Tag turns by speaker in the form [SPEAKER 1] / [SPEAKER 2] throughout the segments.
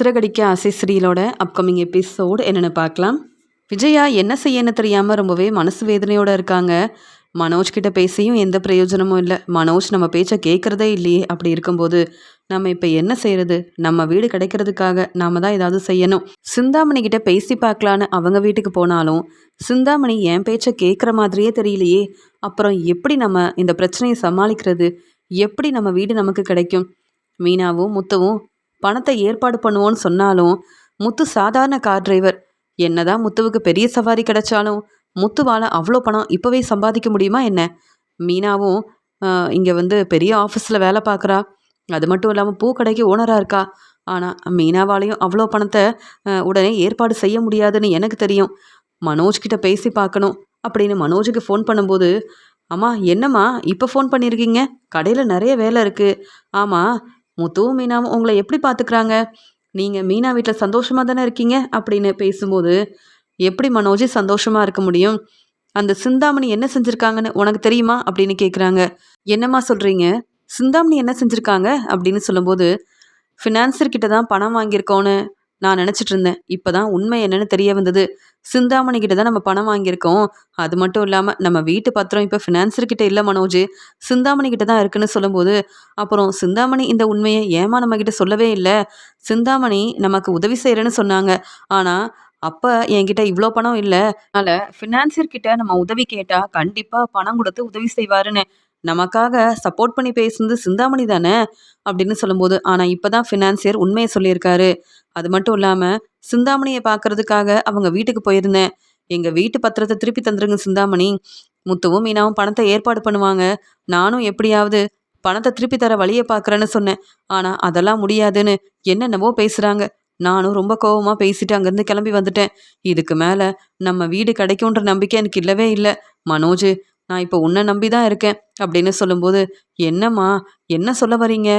[SPEAKER 1] சிறகடிக்க ஆசை சீரியலோட upcoming episode என்னென்னு பார்க்கலாம். விஜயா என்ன செய்யன்னு தெரியாமல் ரொம்பவே மனசு வேதனையோடு இருக்காங்க. மனோஜ் கிட்ட பேசியும் எந்த பிரயோஜனமும் இல்லை. மனோஜ் நம்ம பேச்சை கேட்குறதே இல்லையே. அப்படி இருக்கும்போது நம்ம இப்போ என்ன செய்யறது? நம்ம வீடு கிடைக்கிறதுக்காக நாம தான் ஏதாவது செய்யணும். சிந்தாமணி கிட்ட பேசி பார்க்கலான்னு அவங்க வீட்டுக்கு போனாலும் சிந்தாமணி என் பேச்சை கேட்குற மாதிரியே தெரியலையே. அப்புறம் எப்படி நம்ம இந்த பிரச்சனையை சமாளிக்கிறது? எப்படி நம்ம வீடு நமக்கு கிடைக்கும்? மீனாவும் முத்துவும் பணத்தை ஏற்பாடு பண்ணுவோன்னு சொன்னாலும் முத்து சாதாரண கார் டிரைவர். என்னதான் முத்துவுக்கு பெரிய சவாரி கிடைச்சாலும் முத்துவால் அவ்வளோ பணம் இப்போவே சம்பாதிக்க முடியுமா என்ன? மீனாவும் இங்கே பெரிய ஆஃபீஸில் வேலை பார்க்குறா. அது மட்டும் இல்லாமல் பூக்கடைக்கு ஓனராக இருக்கா. ஆனால் மீனாவாலையும் அவ்வளோ பணத்தை உடனே ஏற்பாடு செய்ய முடியாதுன்னு எனக்கு தெரியும். மனோஜ்கிட்ட பேசி பார்க்கணும் அப்படின்னு மனோஜுக்கு ஃபோன் பண்ணும்போது, அம்மா என்னம்மா இப்போ ஃபோன் பண்ணியிருக்கீங்க? கடையில் நிறைய வேலை இருக்குது. ஆமாம், முத்துவும் மீனாவும் உங்களை எப்படி பார்த்துக்கிறாங்க? நீங்கள் மீனா வீட்டில் சந்தோஷமாக தானே இருக்கீங்க அப்படின்னு பேசும்போது, எப்படி மனோஜி சந்தோஷமாக இருக்க முடியும்? அந்த சிந்தாமணி என்ன செஞ்சுருக்காங்கன்னு உனக்கு தெரியுமா அப்படின்னு கேட்குறாங்க. என்னம்மா சொல்கிறீங்க? சிந்தாமணி என்ன செஞ்சுருக்காங்க அப்படின்னு சொல்லும்போது, ஃபினான்சர்கிட்ட தான் பணம் வாங்கியிருக்கோன்னு நான் நினச்சிட்டு இருந்தேன். இப்போ தான் உண்மை என்னன்னு தெரிய வந்தது. சிந்தாமணி கிட்ட தான் நம்ம பணம் வாங்கியிருக்கோம். அது மட்டும் இல்லாமல் நம்ம வீட்டு பத்திரம் இப்போ ஃபினான்சர்கிட்ட இல்லை மனோஜ், சிந்தாமணி கிட்ட தான் இருக்குன்னு சொல்லும்போது, அப்புறம் சிந்தாமணி இந்த உண்மையை ஏமா நம்மக்கிட்ட சொல்லவே இல்லை. சிந்தாமணி நமக்கு உதவி செய்கிறேன்னு சொன்னாங்க. ஆனால் அப்போ என்கிட்ட இவ்வளோ பணம் இல்லை. அதனால் ஃபினான்சியர்கிட்ட நம்ம உதவி கேட்டால் கண்டிப்பாக பணம் கொடுத்து உதவி செய்வாருன்னு நமக்காக சப்போர்ட் பண்ணி பேசுனது சிந்தாமணி தானே அப்படின்னு சொல்லும்போது, ஆனால் இப்போ தான் ஃபினான்சியர் உண்மையை சொல்லியிருக்காரு. அது மட்டும் இல்லாமல் சிந்தாமணியை பார்க்கறதுக்காக அவங்க வீட்டுக்கு போயிருந்தேன். எங்கள் வீட்டு பத்திரத்தை திருப்பி தந்துருங்க சிந்தாமணி. முத்துவும் மீனாவும் பணத்தை ஏற்பாடு பண்ணுவாங்க. நானும் எப்படியாவது பணத்தை திருப்பி தர வழியை பார்க்குறேன்னு சொன்னேன். ஆனால் அதெல்லாம் முடியாதுன்னு என்னென்னவோ பேசுகிறாங்க. நானும் ரொம்ப கோபமாக பேசிட்டு அங்கேருந்து கிளம்பி வந்துட்டேன். இதுக்கு மேலே நம்ம வீடு கிடைக்கும்ன்ற நம்பிக்கை எனக்கு இல்லவே இல்லை. மனோஜ், நான் இப்போ உன்னை நம்பி தான் இருக்கேன் அப்படின்னு சொல்லும்போது, என்னம்மா என்ன சொல்ல வரீங்க?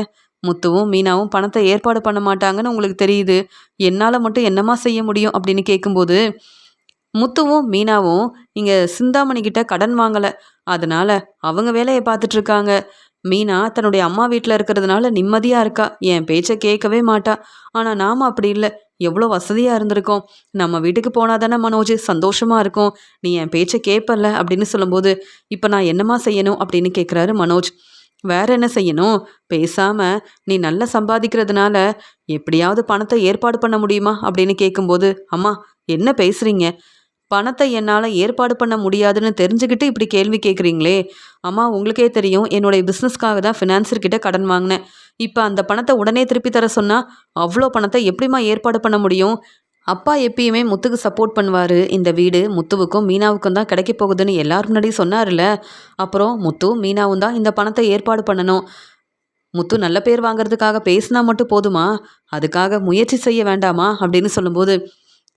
[SPEAKER 1] முத்துவும் மீனாவும் பணத்தை ஏற்பாடு பண்ண மாட்டாங்கன்னு உங்களுக்கு தெரியுது. என்னால் மட்டும் என்னம்மா செய்ய முடியும் அப்படின்னு கேட்கும்போது, முத்துவும் மீனாவும் இங்கே சிந்தாமணி கிட்ட கடன் வாங்கலை. அதனால அவங்க வேலையை பார்த்துட்டு இருக்காங்க. மீனா தன்னுடைய அம்மா வீட்டில் இருக்கிறதுனால நிம்மதியாக இருக்கா. என் பேச்சை கேட்கவே மாட்டா. ஆனால் நாம் அப்படி இல்லை. எவ்வளோ வசதியாக இருந்திருக்கோம். நம்ம வீட்டுக்கு போனால் தானே மனோஜ் சந்தோஷமாக இருக்கும். நீ என் பேச்சை கேட்பல்ல அப்படின்னு சொல்லும்போது, இப்போ நான் என்னம்மா செய்யணும் அப்படின்னு கேட்குறாரு மனோஜ். வேற என்ன செய்யணும்? பேசாமல் நீ நல்லா சம்பாதிக்கிறதுனால எப்படியாவது பணத்தை ஏற்பாடு பண்ண முடியுமா அப்படின்னு கேட்கும்போது, அம்மா என்ன பேசுகிறீங்க? பணத்தை என்னால் ஏற்பாடு பண்ண முடியாதுன்னு தெரிஞ்சுக்கிட்டு இப்படி கேள்வி கேட்குறீங்களே. அம்மா உங்களுக்கே தெரியும், என்னுடைய பிஸ்னஸ்க்காக தான் ஃபினான்சர்கிட்ட கடன் வாங்கினேன். இப்போ அந்த பணத்தை உடனே திருப்பி தர சொன்னால் அவ்வளோ பணத்தை எப்படிம்மா ஏற்பாடு பண்ண முடியும்? அப்பா எப்பயுமே முத்துக்கு சப்போர்ட் பண்ணுவார். இந்த வீடு முத்துவுக்கும் மீனாவுக்கும் தான் கிடைக்க போகுதுன்னு எல்லாரும் முன்னாடி சொன்னார்ல. அப்புறம் முத்துவும் மீனாவும் தான் இந்த பணத்தை ஏற்பாடு பண்ணணும். முத்து நல்ல பேர் வாங்குறதுக்காக பேசினா மட்டும் போதுமா? அதுக்காக முயற்சி செய்ய வேண்டாமா அப்படின்னு சொல்லும்போது,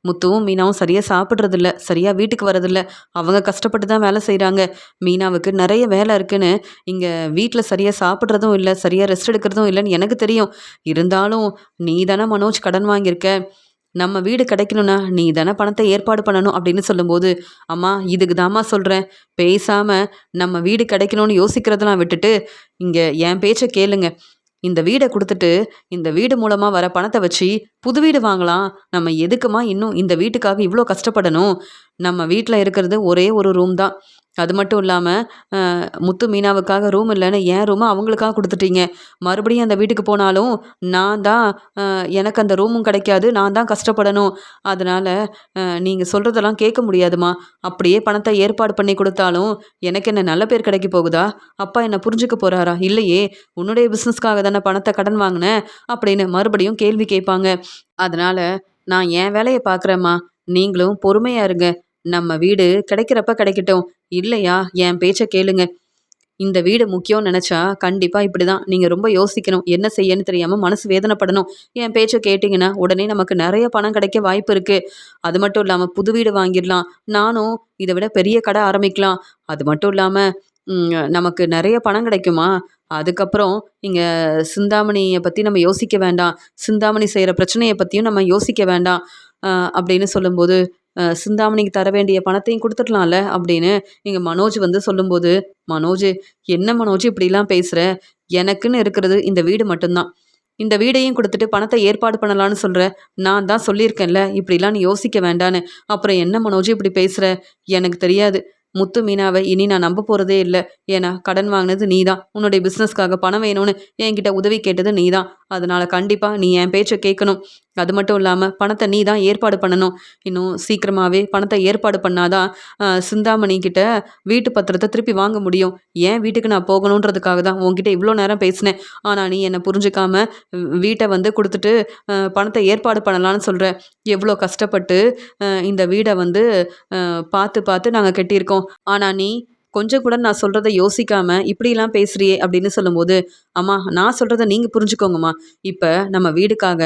[SPEAKER 1] முத்துவும் மீனாவும் சரியாக சாப்பிட்றதில்ல, சரியாக வீட்டுக்கு வரதில்ல. அவங்க கஷ்டப்பட்டு தான் வேலை செய்கிறாங்க. மீனாவுக்கு நிறைய வேலை இருக்குன்னு இங்கே வீட்டில் சரியாக சாப்பிட்றதும் இல்லை, சரியாக ரெஸ்ட் எடுக்கிறதும் இல்லைன்னு எனக்கு தெரியும். இருந்தாலும் நீ தானே மனோஜ் கடன் வாங்கியிருக்க. நம்ம வீடு கிடைக்கணும்னா நீ தானே பணத்தை ஏற்பாடு பண்ணணும் அப்படின்னு சொல்லும்போது, அம்மா இதுக்கு தாம்மா சொல்கிறேன், பேசாமல் நம்ம வீடு கிடைக்கணும்னு யோசிக்கிறதெல்லாம் விட்டுட்டு இங்கே என் பேச்சை கேளுங்க. இந்த வீடை கொடுத்துட்டு இந்த வீடு மூலமாக வர பணத்தை வச்சு புது வீடு வாங்கலாம். நம்ம எதுக்குமா இன்னும் இந்த வீட்டுக்காக இவ்வளோ கஷ்டப்படணும்? நம்ம வீட்டில் இருக்கிறது ஒரே ஒரு ரூம் தான். அது மட்டும் இல்லாமல் முத்து மீனாவுக்காக ரூம் இல்லைன்னு என் ரூமை அவங்களுக்காக கொடுத்துட்டீங்க. மறுபடியும் அந்த வீட்டுக்கு போனாலும் நான் தான் எனக்கு அந்த ரூமும் கிடைக்காது. நான் தான் கஷ்டப்படணும். அதனால் நீங்கள் சொல்கிறதெல்லாம் கேட்க முடியாதுமா. அப்படியே பணத்தை ஏற்பாடு பண்ணி கொடுத்தாலும் எனக்கு என்ன நல்ல பேர் கிடைக்க போகுதா? அப்பா என்னை புரிஞ்சுக்க போகிறாரா? இல்லையே. உன்னுடைய பிஸ்னஸ்க்காக தானே பணத்தை கடன் வாங்கினேன் அப்படின்னு மறுபடியும் கேள்வி கேட்பாங்க. அதனால் நான் என் வேலையை பார்க்குறேம்மா. நீங்களும் பொறுமையாக இருங்க. நம்ம வீடு கிடைக்கிறப்ப கிடைக்கட்டும். இல்லையா என் பேச்சை கேளுங்க. இந்த வீடு முக்கியம்னு நினச்சா கண்டிப்பாக இப்படி தான் நீங்கள் ரொம்ப யோசிக்கணும். என்ன செய்யன்னு தெரியாமல் மனசு வேதனைப்படணும். என் பேச்சை கேட்டிங்கன்னா உடனே நமக்கு நிறைய பணம் கிடைக்க வாய்ப்பு இருக்குது. அது மட்டும் இல்லாமல் புது வீடு வாங்கிடலாம். நானும் இதை விட பெரிய கடை ஆரம்பிக்கலாம். அது மட்டும் இல்லாமல் நமக்கு நிறைய பணம் கிடைக்குமா? அதுக்கப்புறம் இங்கே சிந்தாமணியை பற்றி நம்ம யோசிக்க வேண்டாம். சிந்தாமணி செய்கிற பிரச்சனையை பற்றியும் நம்ம யோசிக்க வேண்டாம் அப்படின்னு சொல்லும்போது, சிந்தாமணிக்கு தர வேண்டிய பணத்தையும் கொடுத்துடலாம்ல அப்படின்னு இங்கே மனோஜ் சொல்லும்போது, மனோஜ் என்ன மனோஜ் இப்படிலாம் பேசுகிற? எனக்குன்னு இருக்கிறது இந்த வீடு மட்டும்தான். இந்த வீடையும் குடுத்துட்டு பணத்த ஏற்பாடு பண்ணலான்னு சொல்ற. நான் தான் சொல்லியிருக்கேன்ல, இப்படிலாம் நீ யோசிக்க வேண்டான்னு. அப்புறம் என்ன மனோஜ் இப்படி பேசுற? எனக்கு தெரியாது. முத்து, மீனாவ இனி நான் நம்ப போறதே இல்ல. ஏன்னா, கடன் வாங்குனது நீ தான். உன்னுடைய பிசினஸ்க்காக பணம் வேணும்னு என்கிட்ட உதவி கேட்டது நீ தான். அதனால கண்டிப்பா நீ என் பேச்ச கேட்கணும். அது மட்டும் இல்லாம பணத்த நீ தான் ஏற்பாடு பண்ணணும். இன்னும் சீக்கிரமாவே பணத்த ஏற்பாடு பண்ணா தான் சிந்தாமணி கிட்ட வீட்டு பத்திரத்த திருப்பி வாங்க முடியும். என் வீட்டுக்கு நான் போகணுன்றதுக்காக தான் உன்கிட்ட இவ்ளோ நேரம் பேசினேன். ஆனா, நீ என்ன புரிஞ்சுக்காம வீட்ட வந்து குடுத்துட்டு பணத்த ஏற்பாடு பண்ணலான்னு சொல்ற. எவ்ளோ கஷ்டப்பட்டு இந்த வீட வந்து பார்த்து பார்த்து நாங்க கட்டியிருக்கோம். ஆனா நீ கொஞ்சம் கூட நான் சொல்றத யோசிக்காம இப்படிலாம் பேசுறியே அப்படின்னு சொல்லும்போது, அம்மா நான் சொல்றத நீங்க புரிஞ்சுக்கோங்கம்மா. இப்ப நம்ம வீடுக்காக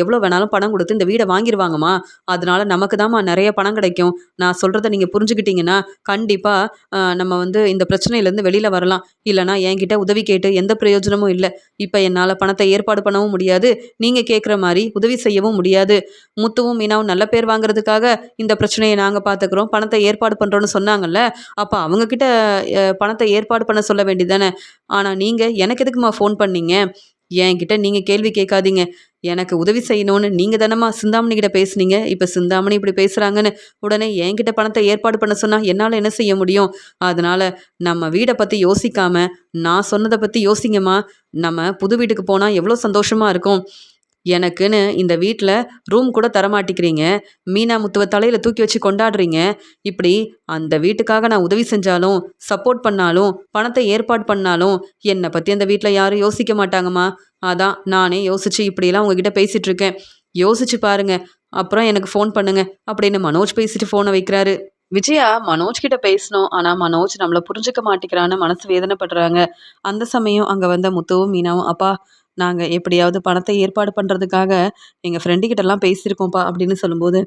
[SPEAKER 1] எவ்வளோ வேணாலும் பணம் குடுத்து இந்த வீட வாங்கிருவாங்கம்மா. அதனால நமக்கு தாம்மா நெறைய பணம் கிடைக்கும். நான் சொல்றத நீங்க புரிஞ்சுக்கிட்டீங்கன்னா, கண்டிப்பா நம்ம வந்து இந்த பிரச்சனையிலேருந்து வெளில வரலாம். இல்லன்னா என்கிட்ட உதவி கேட்டு எந்த பிரயோஜனமும் இல்ல. இப்ப என்னால பணத்த ஏற்பாடு பண்ணவும் முடியாது. நீங்க கேட்குற மாரி உதவி செய்யவும் முடியாது. முத்துவும், மீனாவும் நல்ல பேர் வாங்குறதுக்காக இந்த பிரச்சனைய நாங்க பார்த்துக்கிறோம். பணத்த ஏற்பாடு பண்றோம்னு சொன்னாங்கல்ல. அப்ப அவங்க கிட்ட பணத்த ஏற்பாடு பண்ண சொல்ல வேண்டியது தானே. ஆனா நீங்க எனக்கு எதுக்கும்மா ஃபோன் பண்ணீங்க? என்கிட்ட நீங்க கேள்வி கேட்காதீங்க. எனக்கு உதவி செய்யணும்னு நீங்க தானம்மா சிந்தாமணி கிட்ட பேசுனீங்க. இப்ப சிந்தாமணி இப்படி பேசுறாங்கன்னு உடனே என்கிட்ட பணத்த ஏற்பாடு பண்ண சொன்னா என்னால என்ன செய்ய முடியும்? அதனால நம்ம வீட பத்தி யோசிக்காம, நான் சொன்னத பத்தி யோசிங்கம்மா. நம்ம புது வீட்டுக்கு போனா எவ்வளோ சந்தோஷமா இருக்கும். எனக்குன்னு இந்த வீட்ல ரூம் கூட தரமாட்டிக்கிறீங்க. மீனா முத்துவ தலையில தூக்கி வச்சு கொண்டாடுறீங்க. இப்படி அந்த வீட்டுக்காக நான் உதவி செஞ்சாலும், சப்போர்ட் பண்ணாலும், பணத்த ஏற்பாடு பண்ணாலும், என்ன பத்தி அந்த வீட்ல யாரும் யோசிக்க மாட்டாங்கம்மா. அதான் நானே யோசிச்சு இப்படியெல்லாம் உங்ககிட்ட பேசிட்டு இருக்கேன். யோசிச்சு பாருங்க. அப்புறம் எனக்கு ஃபோன் பண்ணுங்க. அப்படின்னு மனோஜ் பேசிட்டு ஃபோன வைக்கிறாரு. விஜயா மனோஜ் கிட்ட பேசணும். ஆனா மனோஜ் நம்மள புரிஞ்சுக்க மாட்டேங்கிறான்னு மனசு வேதனைப்படுறாங்க. அந்த சமயம் அங்க வந்த முத்துவும், மீனாவும், "அப்பா நாங்க எப்படியாவது பணத்த ஏற்பாடு பண்றதுக்காக எங்க ஃப்ரெண்டு கிட்டலாம் பேசியிருக்கோம்ப்பா" அப்படின்னு சொல்லும்போது,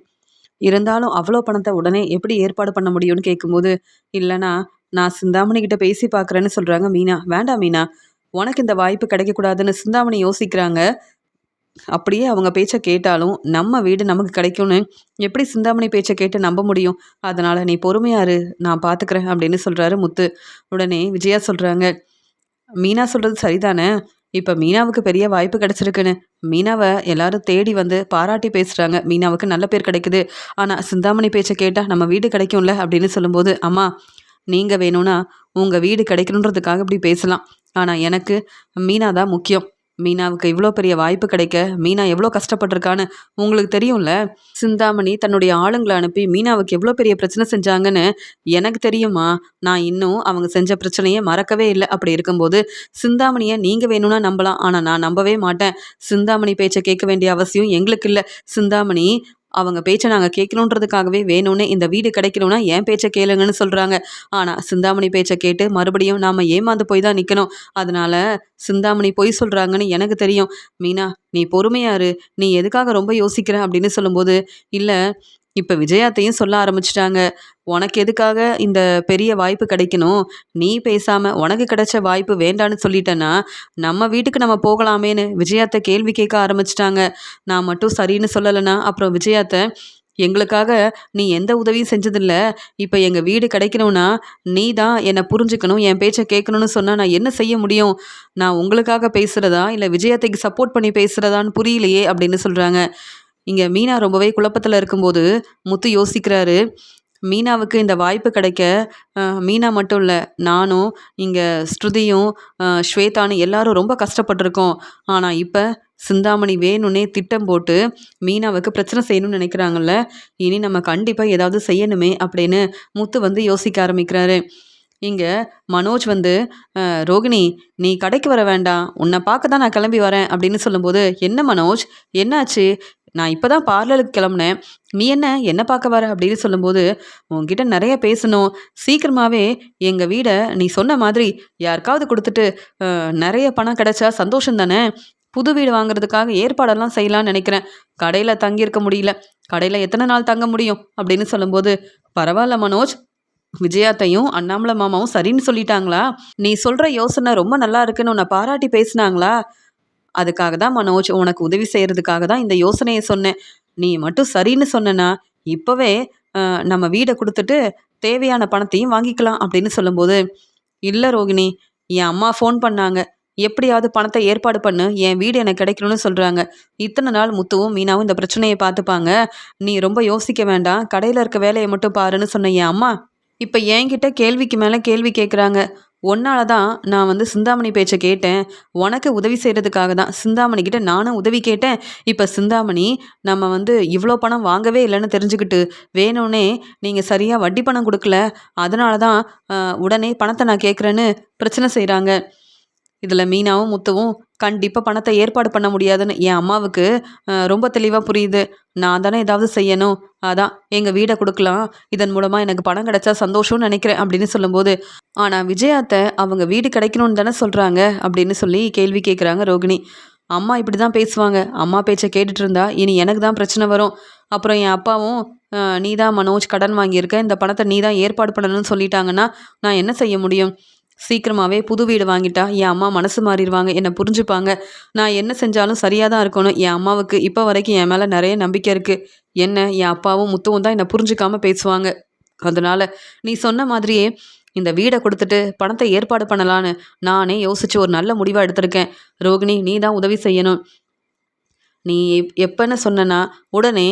[SPEAKER 1] இருந்தாலும் அவ்வளோ பணத்த உடனே எப்படி ஏற்பாடு பண்ண முடியும்னு கேட்கும்போது, "இல்லன்னா நான் சிந்தாமணி கிட்ட பேசி பார்க்குறேன்னு" சொல்றாங்க மீனா. "வேண்டாம் மீனா, உனக்கு இந்த வாய்ப்பு கிடைக்கக்கூடாதுன்னு சிந்தாமணி யோசிக்கிறாங்க. அப்படியே அவங்க பேச்ச கேட்டாலும், நம்ம வீடு நமக்கு கிடைக்கும்னு எப்படி சிந்தாமணி பேச்ச கேட்டு நம்ப முடியும்? அதனால நீ பொறுமையா இரு, நான் பார்த்துக்கிறேன்" அப்படின்னு சொல்றாரு முத்து. உடனே விஜயா சொல்றாங்க, "மீனா சொல்றது சரிதானே? இப்ப மீனாவுக்கு பெரிய வாய்ப்பு கிடைச்சிருக்குன்னு. மீனாவ எல்லாரும் தேடி வந்து பாராட்டி பேசுறாங்க. மீனாவுக்கு நல்ல பேர் கிடைக்குது. ஆனா சிந்தாமணி பேச்ச கேட்டா நம்ம வீடு கிடைக்கும்ல" அப்படின்னு சொல்லும்போது, "அம்மா நீங்க வேணும்னா உங்க வீடு கிடைக்கணுன்றதுக்காக இப்படி பேசலாம். ஆனா எனக்கு மீனா தான் முக்கியம். மீனாவுக்கு இவ்ளோ பெரிய வாய்ப்பு கிடைக்க, மீனா எவ்ளோ கஷ்டப்பட்டுருக்கான்னு உங்களுக்கு தெரியும்ல. சிந்தாமணி தன்னுடைய ஆளுங்கள அனுப்பி மீனாவுக்கு எவ்ளோ பெரிய பிரச்சனை செஞ்சாங்கன்னு எனக்கு தெரியும்மா. நான் இன்னும் அவங்க செஞ்ச பிரச்சனைய மறக்கவே இல்ல. அப்படி இருக்கும்போது, சிந்தாமணிய நீங்க வேணும்னா நம்பலாம். ஆனா நான் நம்பவே மாட்டேன். சிந்தாமணி பேச்ச கேட்க வேண்டிய அவசியம் எங்களுக்கு இல்ல. சிந்தாமணி அவங்க பேச்ச நாங்க கேட்கணுன்றதுக்காகவே வேணும்னே இந்த வீடு கிடைக்கணும்னா என் பேச்ச கேளுங்கன்னு சொல்றாங்க. ஆனா சிந்தாமணி பேச்ச கேட்டு மறுபடியும் நாம ஏமாந்து போய் தான் நிக்கணும். அதனால சிந்தாமணி பொய் சொல்றாங்கன்னு எனக்கு தெரியும். மீனா நீ பொறுமையா இரு. நீ எதுக்காக ரொம்ப யோசிக்கிற அப்படின்னு சொல்லும்போது, இல்ல இப்ப விஜயாத்தையும் சொல்ல ஆரம்பிச்சுட்டாங்க. உனக்கு எதுக்காக இந்த பெரிய வாய்ப்பு கிடைக்கணும்? நீ பேசாம உனக்கு கிடைச்ச வாய்ப்பு வேண்டான்னு சொல்லிட்டேன்னா, நம்ம வீட்டுக்கு நம்ம போகலாமேன்னு விஜயாத்த கேள்வி கேட்க ஆரம்பிச்சுட்டாங்க. நான் மட்டும் சரின்னு சொல்லலைன்னா, அப்புறம் விஜயாத்த எங்களுக்காக நீ எந்த உதவியும் செஞ்சதில்ல. இப்ப எங்க வீடு கிடைக்கணும்னா, நீ தான் என்ன புரிஞ்சுக்கணும், என் பேச்ச கேட்கணும்னு சொன்னா நான் என்ன செய்ய முடியும்? நான் உங்களுக்காக பேசுறதா, இல்ல விஜயாத்தைக்கு சப்போர்ட் பண்ணி பேசுறதான்னு புரியலையே அப்படின்னு சொல்றாங்க. இங்க மீனா ரொம்பவே குழப்பத்துல இருக்கும்போது, முத்து யோசிக்கிறாரு. மீனாவுக்கு இந்த வாய்ப்பு கிடைக்க, மீனா மட்டும் இல்ல, நானும், இங்க ஸ்ருதியும், ஸ்வேதான்னு எல்லாரும் ரொம்ப கஷ்டப்பட்டுருக்கோம். ஆனா இப்ப சிந்தாமணி வேணும்னே திட்டம் போட்டு மீனாவுக்கு பிரச்சனை செய்யணும்னு நினைக்கிறாங்கல்ல. இனி நம்ம கண்டிப்பா ஏதாவது செய்யணுமே அப்படின்னு முத்து வந்து யோசிக்க ஆரம்பிக்கிறாரு. இங்க மனோஜ் வந்து, ரோகிணி நீ கடைக்கு வர வேண்டாம். உன்ன பார்க்க தான் நான் கிளம்பி வரேன்" அப்படின்னு சொல்லும்போது, "என்ன மனோஜ்? என்னாச்சு? நான் இப்ப தான் பார்லருக்கு கிளம்புனேன். நீ என்ன பார்க்க வர?" அப்படின்னு சொல்லும்போது, "உன்கிட்ட நெறைய பேசணும். சீக்கிரமாவே எங்க வீட நீ சொன்ன மாதிரி யாருக்காவது குடுத்துட்டு, நெறைய பணம் கிடைச்சா சந்தோஷம் தானே! புது வீடு வாங்குறதுக்காக ஏற்பாடெல்லாம் செய்யலான்னு நெனைக்கிறேன். கடையில தங்கியிருக்க முடியல. கடையில எத்தன நாள் தங்க முடியும்?" அப்படின்னு சொல்லும்போது, "பரவால்ல மனோஜ். விஜயாத்தையும், அண்ணாமலை மாமாவும் சரின்னு சொல்லிட்டாங்களா? நீ சொல்ற யோசனை ரொம்ப நல்லா இருக்குன்னு உன்ன பாராட்டி பேசினாங்களா? அதுக்காக தான் மனோஜ், உனக்கு உதவி செய்றதுக்காக தான் இந்த யோசனைய சொன்னேன். நீ மட்டும் சரின்னு சொன்னேன்னா, இப்பவே நம்ம வீட குடுத்துட்டு தேவையான பணத்தையும் வாங்கிக்கலாம்" அப்படின்னு சொல்லும்போது, "இல்ல ரோகிணி, என் அம்மா ஃபோன் பண்ணாங்க. எப்படியாவது பணத்தை ஏற்பாடு பண்ணு, என் வீடு எனக்கு கிடைக்கணும்னு சொல்றாங்க. இத்தனை நாள் முத்துவும் மீனாவும் இந்த பிரச்சனையை பார்த்துப்பாங்க. நீ ரொம்ப யோசிக்க வேண்டாம். கடையில இருக்க வேலையை மட்டும் பாருன்னு சொன்ன என் அம்மா, இப்ப என்கிட்ட கேள்விக்கு மேல கேள்வி கேட்குறாங்க. உன்னால தான் நான் சிந்தாமணி பேச்ச கேட்டேன். உனக்கு உதவி செய்றதுக்காக தான் சிந்தாமணி கிட்ட நானும் உதவி கேட்டேன். இப்ப சிந்தாமணி நம்ம இவ்ளோ பணம் வாங்கவே இல்லன்னு தெரிஞ்சுக்கிட்டு, வேணும்னே நீங்க சரியா வட்டி பணம் குடுக்கல. அதனால தான் உடனே பணத்த நான் கேட்குறேன்னு பிரச்சனை செய்றாங்க. இதுல மீனாவும், முத்துவும் கண்டிப்பா பணத்த ஏற்பாடு பண்ண முடியாதுன்னு என் அம்மாவுக்கு ரொம்ப தெளிவா புரியுது. நான் தானே ஏதாவது செய்யணும். அதான் எங்க வீட குடுக்கலாம். இதன் மூலமா எனக்கு பணம் கிடைச்சா சந்தோஷம்னு நெனைக்கிறேன் அப்படின்னு சொல்லும்போது, ஆனா விஜயா அத்த அவங்க வீடு கிடைக்கணும்னு தானே சொல்றாங்க அப்படின்னு சொல்லி கேள்வி கேட்குறாங்க ரோகிணி. அம்மா இப்படி தான் பேசுவாங்க. அம்மா பேச்ச கேட்டுட்டு இருந்தா இனி எனக்கு தான் பிரச்சனை வரும். அப்புறம் என் அப்பாவும் நீ தான் மனோஜ் கடன் வாங்கியிருக்க. இந்த பணத்த நீ தான் ஏற்பாடு பண்ணணும்னு சொல்லிட்டாங்கன்னா, நான் என்ன செய்ய முடியும்? சீக்கிரமாவே புது வீடு வாங்கிட்டா என் அம்மா மனசு மாறிடுவாங்க. என்ன புரிஞ்சுப்பாங்க. நான் என்ன செஞ்சாலும் சரியா தான் இருக்கணும். என் அம்மாவுக்கு இப்ப வரைக்கும் என் மேல நெறைய நம்பிக்கை இருக்கு. என்ன என் அப்பாவும், முத்துவும் தான் என்ன புரிஞ்சுக்காம பேசுவாங்க. அதனால நீ சொன்ன மாதிரியே இந்த வீட குடுத்துட்டு பணத்த ஏற்பாடு பண்ணலான்னு நானே யோசிச்சு ஒரு நல்ல முடிவா எடுத்திருக்கேன். ரோகிணி நீ தான் உதவி செய்யணும். நீ எப்பன்னு சொன்னனா, உடனே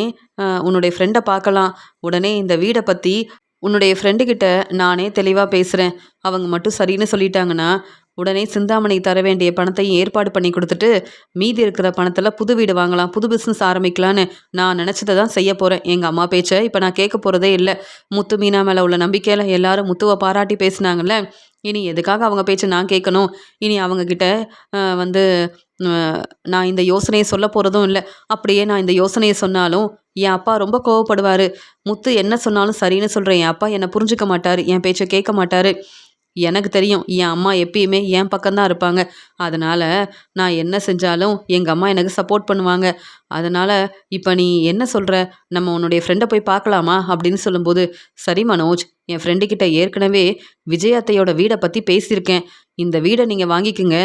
[SPEAKER 1] உன்னுடைய ஃப்ரெண்ட பார்க்கலாம். உடனே இந்த வீட பத்தி உன்னுடைய ஃப்ரெண்டு கிட்ட நானே தெளிவா பேசுறேன். அவங்க மட்டும் சரின்னு சொல்லிட்டாங்கன்னா, உடனே சிந்தாமணி தர வேண்டிய பணத்தையும் ஏற்பாடு பண்ணி குடுத்துட்டு, மீதி இருக்கிற பணத்துல புது வீடு வாங்கலாம். புது பிசினஸ் ஆரம்பிக்கலான்னு நான் நெனச்சத தான் செய்ய போறேன். எங்க அம்மா பேச்ச இப்ப நான் கேட்க போறதே இல்ல. முத்து, மீனா மேல உள்ள நம்பிக்கையில எல்லாரும் முத்துவ பாராட்டி பேசுனாங்கல்ல. இனி எதுக்காக அவங்க பேச்ச நான் கேட்கணும்? இனி அவங்க கிட்ட வந்து அ நான் இந்த யோசனைய சொல்ல போறதும் இல்ல. அப்படியே நான் இந்த யோசனைய சொன்னாலும், என் அப்பா ரொம்ப கோவப்படுவாரு. முத்து என்ன சொன்னாலும் சரின்னு சொல்ற என் அப்பா என்ன புரிஞ்சுக்க மாட்டாரு. என் பேச்ச கேட்க மாட்டாரு. எனக்கு தெரியும். என் அம்மா எப்பயுமே என் பக்கம் தான் இருப்பாங்க. அதனால நான் என்ன செஞ்சாலும் எங்க அம்மா எனக்கு சப்போர்ட் பண்ணுவாங்க. அதனால இப்ப நீ என்ன சொல்ற? நம்ம உன்னுடைய ஃப்ரெண்ட போய் பார்க்கலாமா? அப்படின்னு சொல்லும்போது, சரி மனோஜ், என் ஃப்ரெண்டு கிட்ட ஏற்கனவே விஜய் அத்தையோட வீட பத்தி பேசியிருக்கேன். இந்த வீட நீங்க வாங்கிக்கங்க.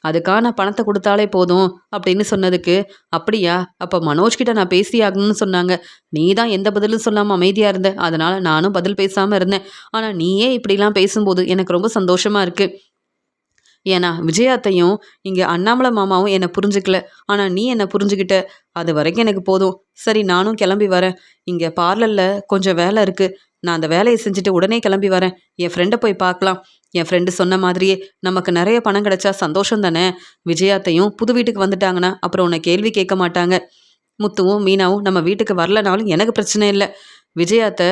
[SPEAKER 1] அதுக்கான பணத்த குடுத்தாலே போதும் அப்படின்னு சொன்னதுக்கு, அப்படியா? அப்ப மனோஜ் கிட்ட நான் பேசியே ஆகணும்னு சொன்னாங்க. நீ தான் எந்த பதிலும் சொல்லாம அமைதியா இருந்த. அதனால நானும் பதில் பேசாம இருந்தேன். ஆனா நீயே இப்படிலாம் பேசும்போது எனக்கு ரொம்ப சந்தோஷமா இருக்கு. ஏன்னா விஜயாத்தையும் இங்க அண்ணாமலை மாமாவும் என்ன புரிஞ்சுக்கல. ஆனா நீ என்ன புரிஞ்சுக்கிட்ட. அது வரைக்கும் எனக்கு போதும். சரி நானும் கிளம்பி வரேன். இங்க பார்லர்ல கொஞ்சம் வேலை இருக்கு. நான் அந்த வேலையை செஞ்சுட்டு உடனே கிளம்பி வரேன். என் ஃப்ரெண்டை போய் பார்க்கலாம். என் ஃப்ரெண்டு சொன்ன மாதிரியே நமக்கு நிறைய பணம் கிடைச்சா சந்தோஷம் தானே. விஜயாத்தையும் புது வீட்டுக்கு வந்துட்டாங்கன்னா அப்புறம் உன்னை கேள்வி கேட்க மாட்டாங்க. முத்துவும் மீனாவும் நம்ம வீட்டுக்கு வரலனாலும் எனக்கு பிரச்சனை இல்லை. விஜயாத்த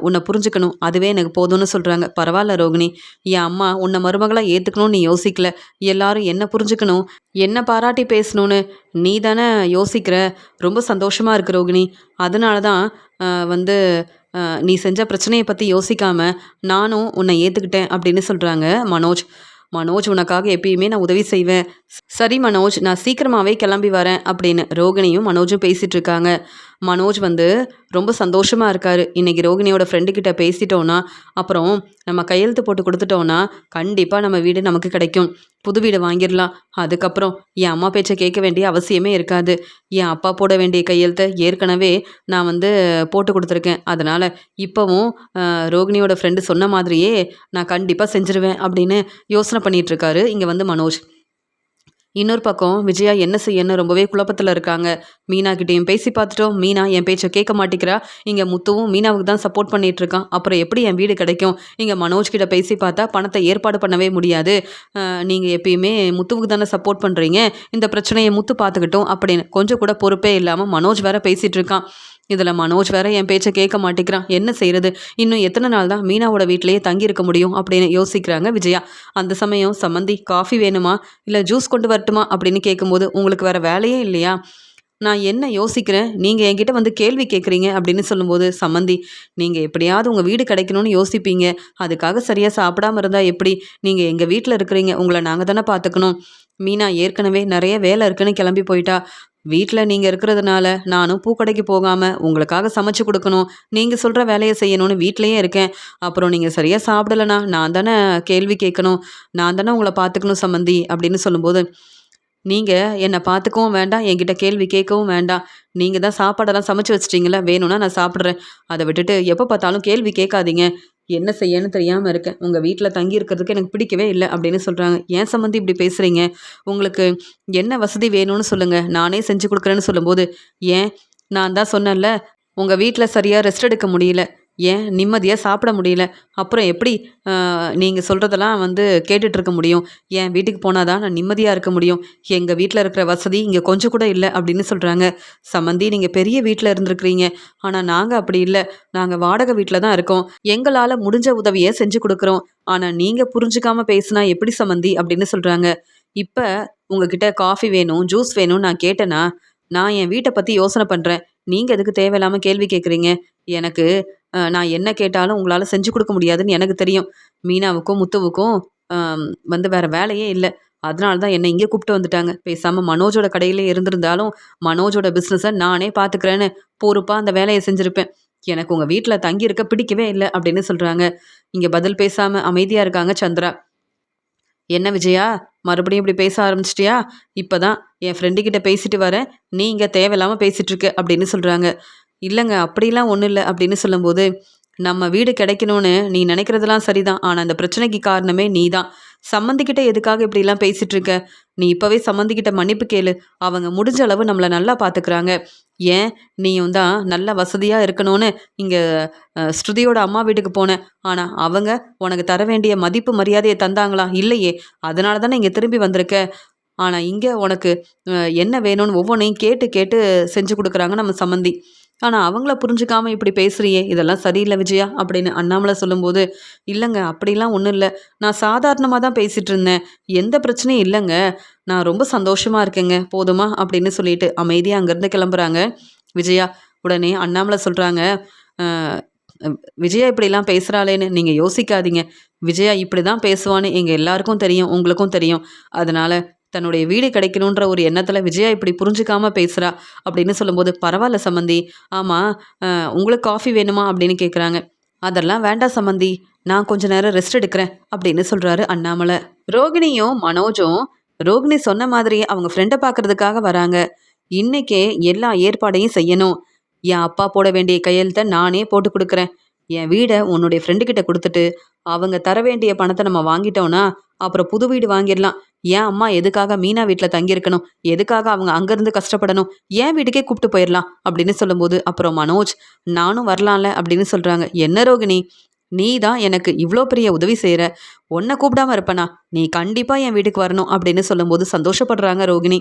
[SPEAKER 1] உன்னை புரிஞ்சுக்கணும். அதுவே எனக்கு போதும்னு சொல்கிறாங்க. பரவாயில்ல ரோகிணி. என் அம்மா உன்னை மருமகளாக ஏற்றுக்கணும்னு நீ யோசிக்கல. எல்லாரும் என்ன புரிஞ்சுக்கணும், என்ன பாராட்டி பேசணும்னு நீ தானே யோசிக்கிற. ரொம்ப சந்தோஷமாக இருக்கு ரோகிணி. அதனால தான் வந்து நீ செஞ்ச பிரச்சனையை பற்றி யோசிக்காம நானும் உன்னை ஏற்றுக்கிட்டேன் அப்படின்னு சொல்கிறாங்க மனோஜ். மனோஜ் உனக்காக எப்பயுமே நான் உதவி செய்வேன். சரி மனோஜ், நான் சீக்கிரமாகவே கிளம்பி வரேன் அப்படின்னு ரோகிணியும் மனோஜும் பேசிகிட்டு இருக்காங்க. மனோஜ் ரொம்ப சந்தோஷமாக இருக்காரு. இன்றைக்கி ரோகிணியோட ஃப்ரெண்டு கிட்ட பேசிட்டோன்னா அப்புறம் நம்ம கையெழுத்து போட்டு கொடுத்துட்டோன்னா கண்டிப்பாக நம்ம வீடு நமக்கு கிடைக்கும். புது வீடு வாங்கிடலாம். அதுக்கப்புறம் என் அம்மா பேச்சை கேட்க வேண்டிய அவசியமே இருக்காது. என் அப்பா போட வேண்டிய கையெழுத்தை ஏற்கனவே நான் போட்டு கொடுத்துருக்கேன். அதனால் இப்போவும் ரோகிணியோட ஃப்ரெண்டு சொன்ன மாதிரியே நான் கண்டிப்பாக செஞ்சுருவேன் அப்படின்னு யோசனை பண்ணிகிட்டு இருக்காரு இங்கே மனோஜ். இன்னொரு பக்கம் விஜயா என்ன செய்யன்னு ரொம்பவே குழப்பத்தில் இருக்காங்க. மீனா கிட்டேயும் பேசி பார்த்துட்டோம். மீனா என் பேச்சை கேட்க மாட்டேங்கிறா. இங்கே முத்துவும் மீனாவுக்கு தான் சப்போர்ட் பண்ணிட்டு இருக்கான். அப்புறம் எப்படி என் வீடு கிடைக்கும்? இங்கே மனோஜ் கிட்ட பேசி பார்த்தா பணத்தை ஏற்பாடு பண்ணவே முடியாது. நீங்கள் எப்பயுமே முத்துவுக்கு தானே சப்போர்ட் பண்ணுறீங்க. இந்த பிரச்சனையை முத்து பார்த்துக்கிட்டோம் அப்படின்னு கொஞ்சம் கூட பொறுப்பே இல்லாமல் மனோஜ் வேற பேசிகிட்டு இருக்கான். இதில் மனோஜ் வேற என் பேச்சை கேட்க மாட்டேங்கிறான். என்ன செய்யறது? இன்னும் எத்தனை நாள் தான் மீனாவோட வீட்டிலேயே தங்கியிருக்க முடியும் அப்படின்னு யோசிக்கிறாங்க விஜயா. அந்த சமயம் சம்மந்தி காஃபி வேணுமா இல்லை ஜூஸ் கொண்டு வரட்டுமா அப்படின்னு கேட்கும்போது, உங்களுக்கு வேற வேலையே இல்லையா? நான் என்ன யோசிக்கிறேன், நீங்கள் என்கிட்ட கேள்வி கேட்குறீங்க அப்படின்னு சொல்லும்போது, சம்மந்தி நீங்கள் எப்படியாவது உங்கள் வீடு கிடைக்கணும்னு யோசிப்பீங்க. அதுக்காக சரியாக சாப்பிடாம இருந்தால் எப்படி? நீங்கள் எங்கள் வீட்டில் இருக்கிறீங்க. உங்களை நாங்கள் தானே பார்த்துக்கணும். மீனா ஏற்கனவே நிறைய வேலை இருக்குன்னு கிளம்பி போயிட்டா. வீட்டில் நீங்கள் இருக்கிறதுனால நானும் பூக்கடைக்கு போகாமல் உங்களுக்காக சமைச்சு கொடுக்கணும். நீங்கள் சொல்கிற வேலையை செய்யணும்னு வீட்டிலையே இருக்கேன். அப்புறம் நீங்கள் சரியாக சாப்பிடலனா நான் தானே கேள்வி கேட்கணும். நான் தானே உங்களை பார்த்துக்கணும் சம்மந்தி அப்படின்னு சொல்லும்போது, நீங்கள் என்னை பார்த்துக்கவும் வேண்டாம், என்கிட்ட கேள்வி கேட்கவும் வேண்டாம். நீங்கள் தான் சாப்பாடெல்லாம் சமைச்சு வச்சிட்டிங்களா, வேணும்னா நான் சாப்பிட்றேன். அதை விட்டுட்டு எப்போ பார்த்தாலும் கேள்வி கேட்காதீங்க. என்ன செய்யன்னு தெரியாமல் இருக்கேன். உங்கள் வீட்டில் தங்கி இருக்கிறதுக்கு எனக்கு பிடிக்கவே இல்லை அப்படின்னு சொல்கிறாங்க. ஏன் சம்மந்தி இப்படி பேசுகிறீங்க? உங்களுக்கு என்ன வசதி வேணும்னு சொல்லுங்கள், நானே செஞ்சு கொடுக்குறேன்னு சொல்லும்போது, ஏன் நான் தான் சொன்னேன்ல, உங்கள் வீட்டில் சரியாக ரெஸ்ட் எடுக்க முடியல, ஏன் நிம்மதியாக சாப்பிட முடியல, அப்புறம் எப்படி நீங்கள் சொல்கிறதெல்லாம் வந்து கேட்டுட்ருக்க முடியும்? என் வீட்டுக்கு போனால் தான் நான் நிம்மதியாக இருக்க முடியும். எங்கள் வீட்டில் இருக்கிற வசதி இங்கே கொஞ்சம் கூட இல்லை அப்படின்னு சொல்கிறாங்க. சம்மந்தி, நீங்கள் பெரிய வீட்டில் இருந்திருக்கிறீங்க, ஆனால் நாங்கள் அப்படி இல்லை. நாங்கள் வாடகை வீட்டில் தான் இருக்கோம். எங்களால் முடிஞ்ச உதவியை செஞ்சு கொடுக்குறோம். ஆனால் நீங்கள் புரிஞ்சுக்காம பேசுனா எப்படி சம்மந்தி அப்படின்னு சொல்கிறாங்க. இப்போ உங்ககிட்ட காஃபி வேணும், ஜூஸ் வேணும்னு நான் கேட்டேனா? நான் என் வீட்டை பற்றி யோசனை பண்ணுறேன். நீங்கள் எதுக்கு தேவையில்லாமல் கேள்வி கேட்குறீங்க? எனக்கு நான் என்ன கேட்டாலும் உங்களால் செஞ்சு கொடுக்க முடியாதுன்னு எனக்கு தெரியும். மீனாவுக்கும் முத்துவுக்கும் வந்து வேறு வேலையே இல்லை. அதனால தான் என்னை இங்கே கூப்பிட்டு வந்துட்டாங்க. பேசாமல் மனோஜோட கடையிலே இருந்திருந்தாலும் மனோஜோட பிஸ்னஸை நானே பார்த்துக்கிறேன்னு பொறுப்பாக அந்த வேலையை செஞ்சுருப்பேன். எனக்கு உங்கள் வீட்டில் தங்கியிருக்க பிடிக்கவே இல்லை அப்படின்னு சொல்கிறாங்க. இங்கே பதில் பேசாமல் அமைதியாக இருக்காங்க சந்திரா. என்ன விஜயா, மறுபடியும் இப்படி பேச ஆரம்பிச்சிட்டியா? இப்போ தான் என் ஃப்ரெண்டுக்கிட்ட பேசிட்டு வரேன், நீ இங்கே தேவையில்லாமல் பேசிகிட்டு இருக்க அப்படின்னு சொல்கிறாங்க. இல்லைங்க, அப்படிலாம் ஒன்றும் இல்லை அப்படின்னு சொல்லும்போது, நம்ம வீடு கிடைக்கணும்னு நீ நினைக்கிறதெல்லாம் சரிதான், ஆனால் அந்த பிரச்சனைக்கு காரணமே நீ தான். சம்மந்திக்கிட்ட எதுக்காக இப்படிலாம் பேசிகிட்டு இருக்க? நீ இப்போவே சம்மந்திக்கிட்ட மன்னிப்பு கேளு. அவங்க முடிஞ்ச அளவு நம்மளை நல்லா பார்த்துக்கிறாங்க. ஏன், நீயும் தான் நல்ல வசதியாக இருக்கணும்னு இங்கே ஸ்ருதியோட அம்மா வீட்டுக்கு போனேன். ஆனால் அவங்க உனக்கு தர வேண்டிய மதிப்பு மரியாதையை தந்தாங்களா? இல்லையே. அதனால தானே இங்கே திரும்பி வந்திருக்க. ஆனால் இங்கே உனக்கு என்ன வேணும்னு ஒவ்வொன்றையும் கேட்டு கேட்டு செஞ்சு கொடுக்குறாங்க நம்ம சம்மந்தி. ஆனால் அவங்கள புரிஞ்சுக்காம இப்படி பேசுறியே, இதெல்லாம் சரியில்லை விஜயா அப்படின்னு அண்ணாமலை சொல்லும்போது, இல்லைங்க அப்படிலாம் ஒன்றும் இல்லை, நான் சாதாரணமாக தான் பேசிகிட்டு இருந்தேன், எந்த பிரச்சனையும் இல்லைங்க, நான் ரொம்ப சந்தோஷமாக இருக்கேங்க, போதுமா அப்படின்னு சொல்லிட்டு அமைதியாக அங்கேருந்து கிளம்புறாங்க விஜயா. உடனே அண்ணாமலை சொல்கிறாங்க, விஜயா இப்படிலாம் பேசுகிறாளேன்னு நீங்கள் யோசிக்காதீங்க. விஜயா இப்படி தான் பேசுவான்னு எங்கள் எல்லாருக்கும் தெரியும், உங்களுக்கும் தெரியும். அதனால் தன்னுடைய வீடு கிடைக்கணுன்ற ஒரு எண்ணத்தில் விஜயா இப்படி புரிஞ்சுக்காம பேசுகிறா அப்படின்னு சொல்லும்போது, பரவாயில்ல சம்மந்தி, ஆமாம் உங்களுக்கு காஃபி வேணுமா அப்படின்னு கேட்குறாங்க. அதெல்லாம் வேண்டாம் சம்மந்தி, நான் கொஞ்ச நேரம் ரெஸ்ட் எடுக்கிறேன் அப்படின்னு சொல்கிறாரு அண்ணாமலை. ரோகிணியும் மனோஜும் ரோகிணி சொன்ன மாதிரி அவங்க ஃப்ரெண்டை பார்க்கறதுக்காக வராங்க. இன்னைக்கே எல்லா ஏற்பாடையும் செய்யணும். என் அப்பா போட வேண்டிய கையெழுத்தை நானே போட்டு கொடுக்குறேன். என் வீடை உன்னுடைய ஃப்ரெண்டுக்கிட்ட கொடுத்துட்டு அவங்க தர வேண்டிய பணத்தை நம்ம வாங்கிட்டோன்னா அப்புறம் புது வீடு வாங்கிடலாம். ஏன் அம்மா எதுக்காக மீனா வீட்டில் தங்கியிருக்கணும்? எதுக்காக அவங்க அங்கேருந்து கஷ்டப்படணும்? ஏன் வீட்டுக்கே கூப்பிட்டு போயிடலாம் அப்படின்னு சொல்லும்போது, அப்புறம் மனோஜ் நானும் வரலாம்ல அப்படின்னு சொல்கிறாங்க. என்ன ரோகிணி, நீ தான் எனக்கு இவ்வளோ பெரிய உதவி செய்கிற, உன்னை கூப்பிடாம இருப்பனா? நீ கண்டிப்பாக என் வீட்டுக்கு வரணும் அப்படின்னு சொல்லும்போது சந்தோஷப்படுறாங்க ரோகிணி.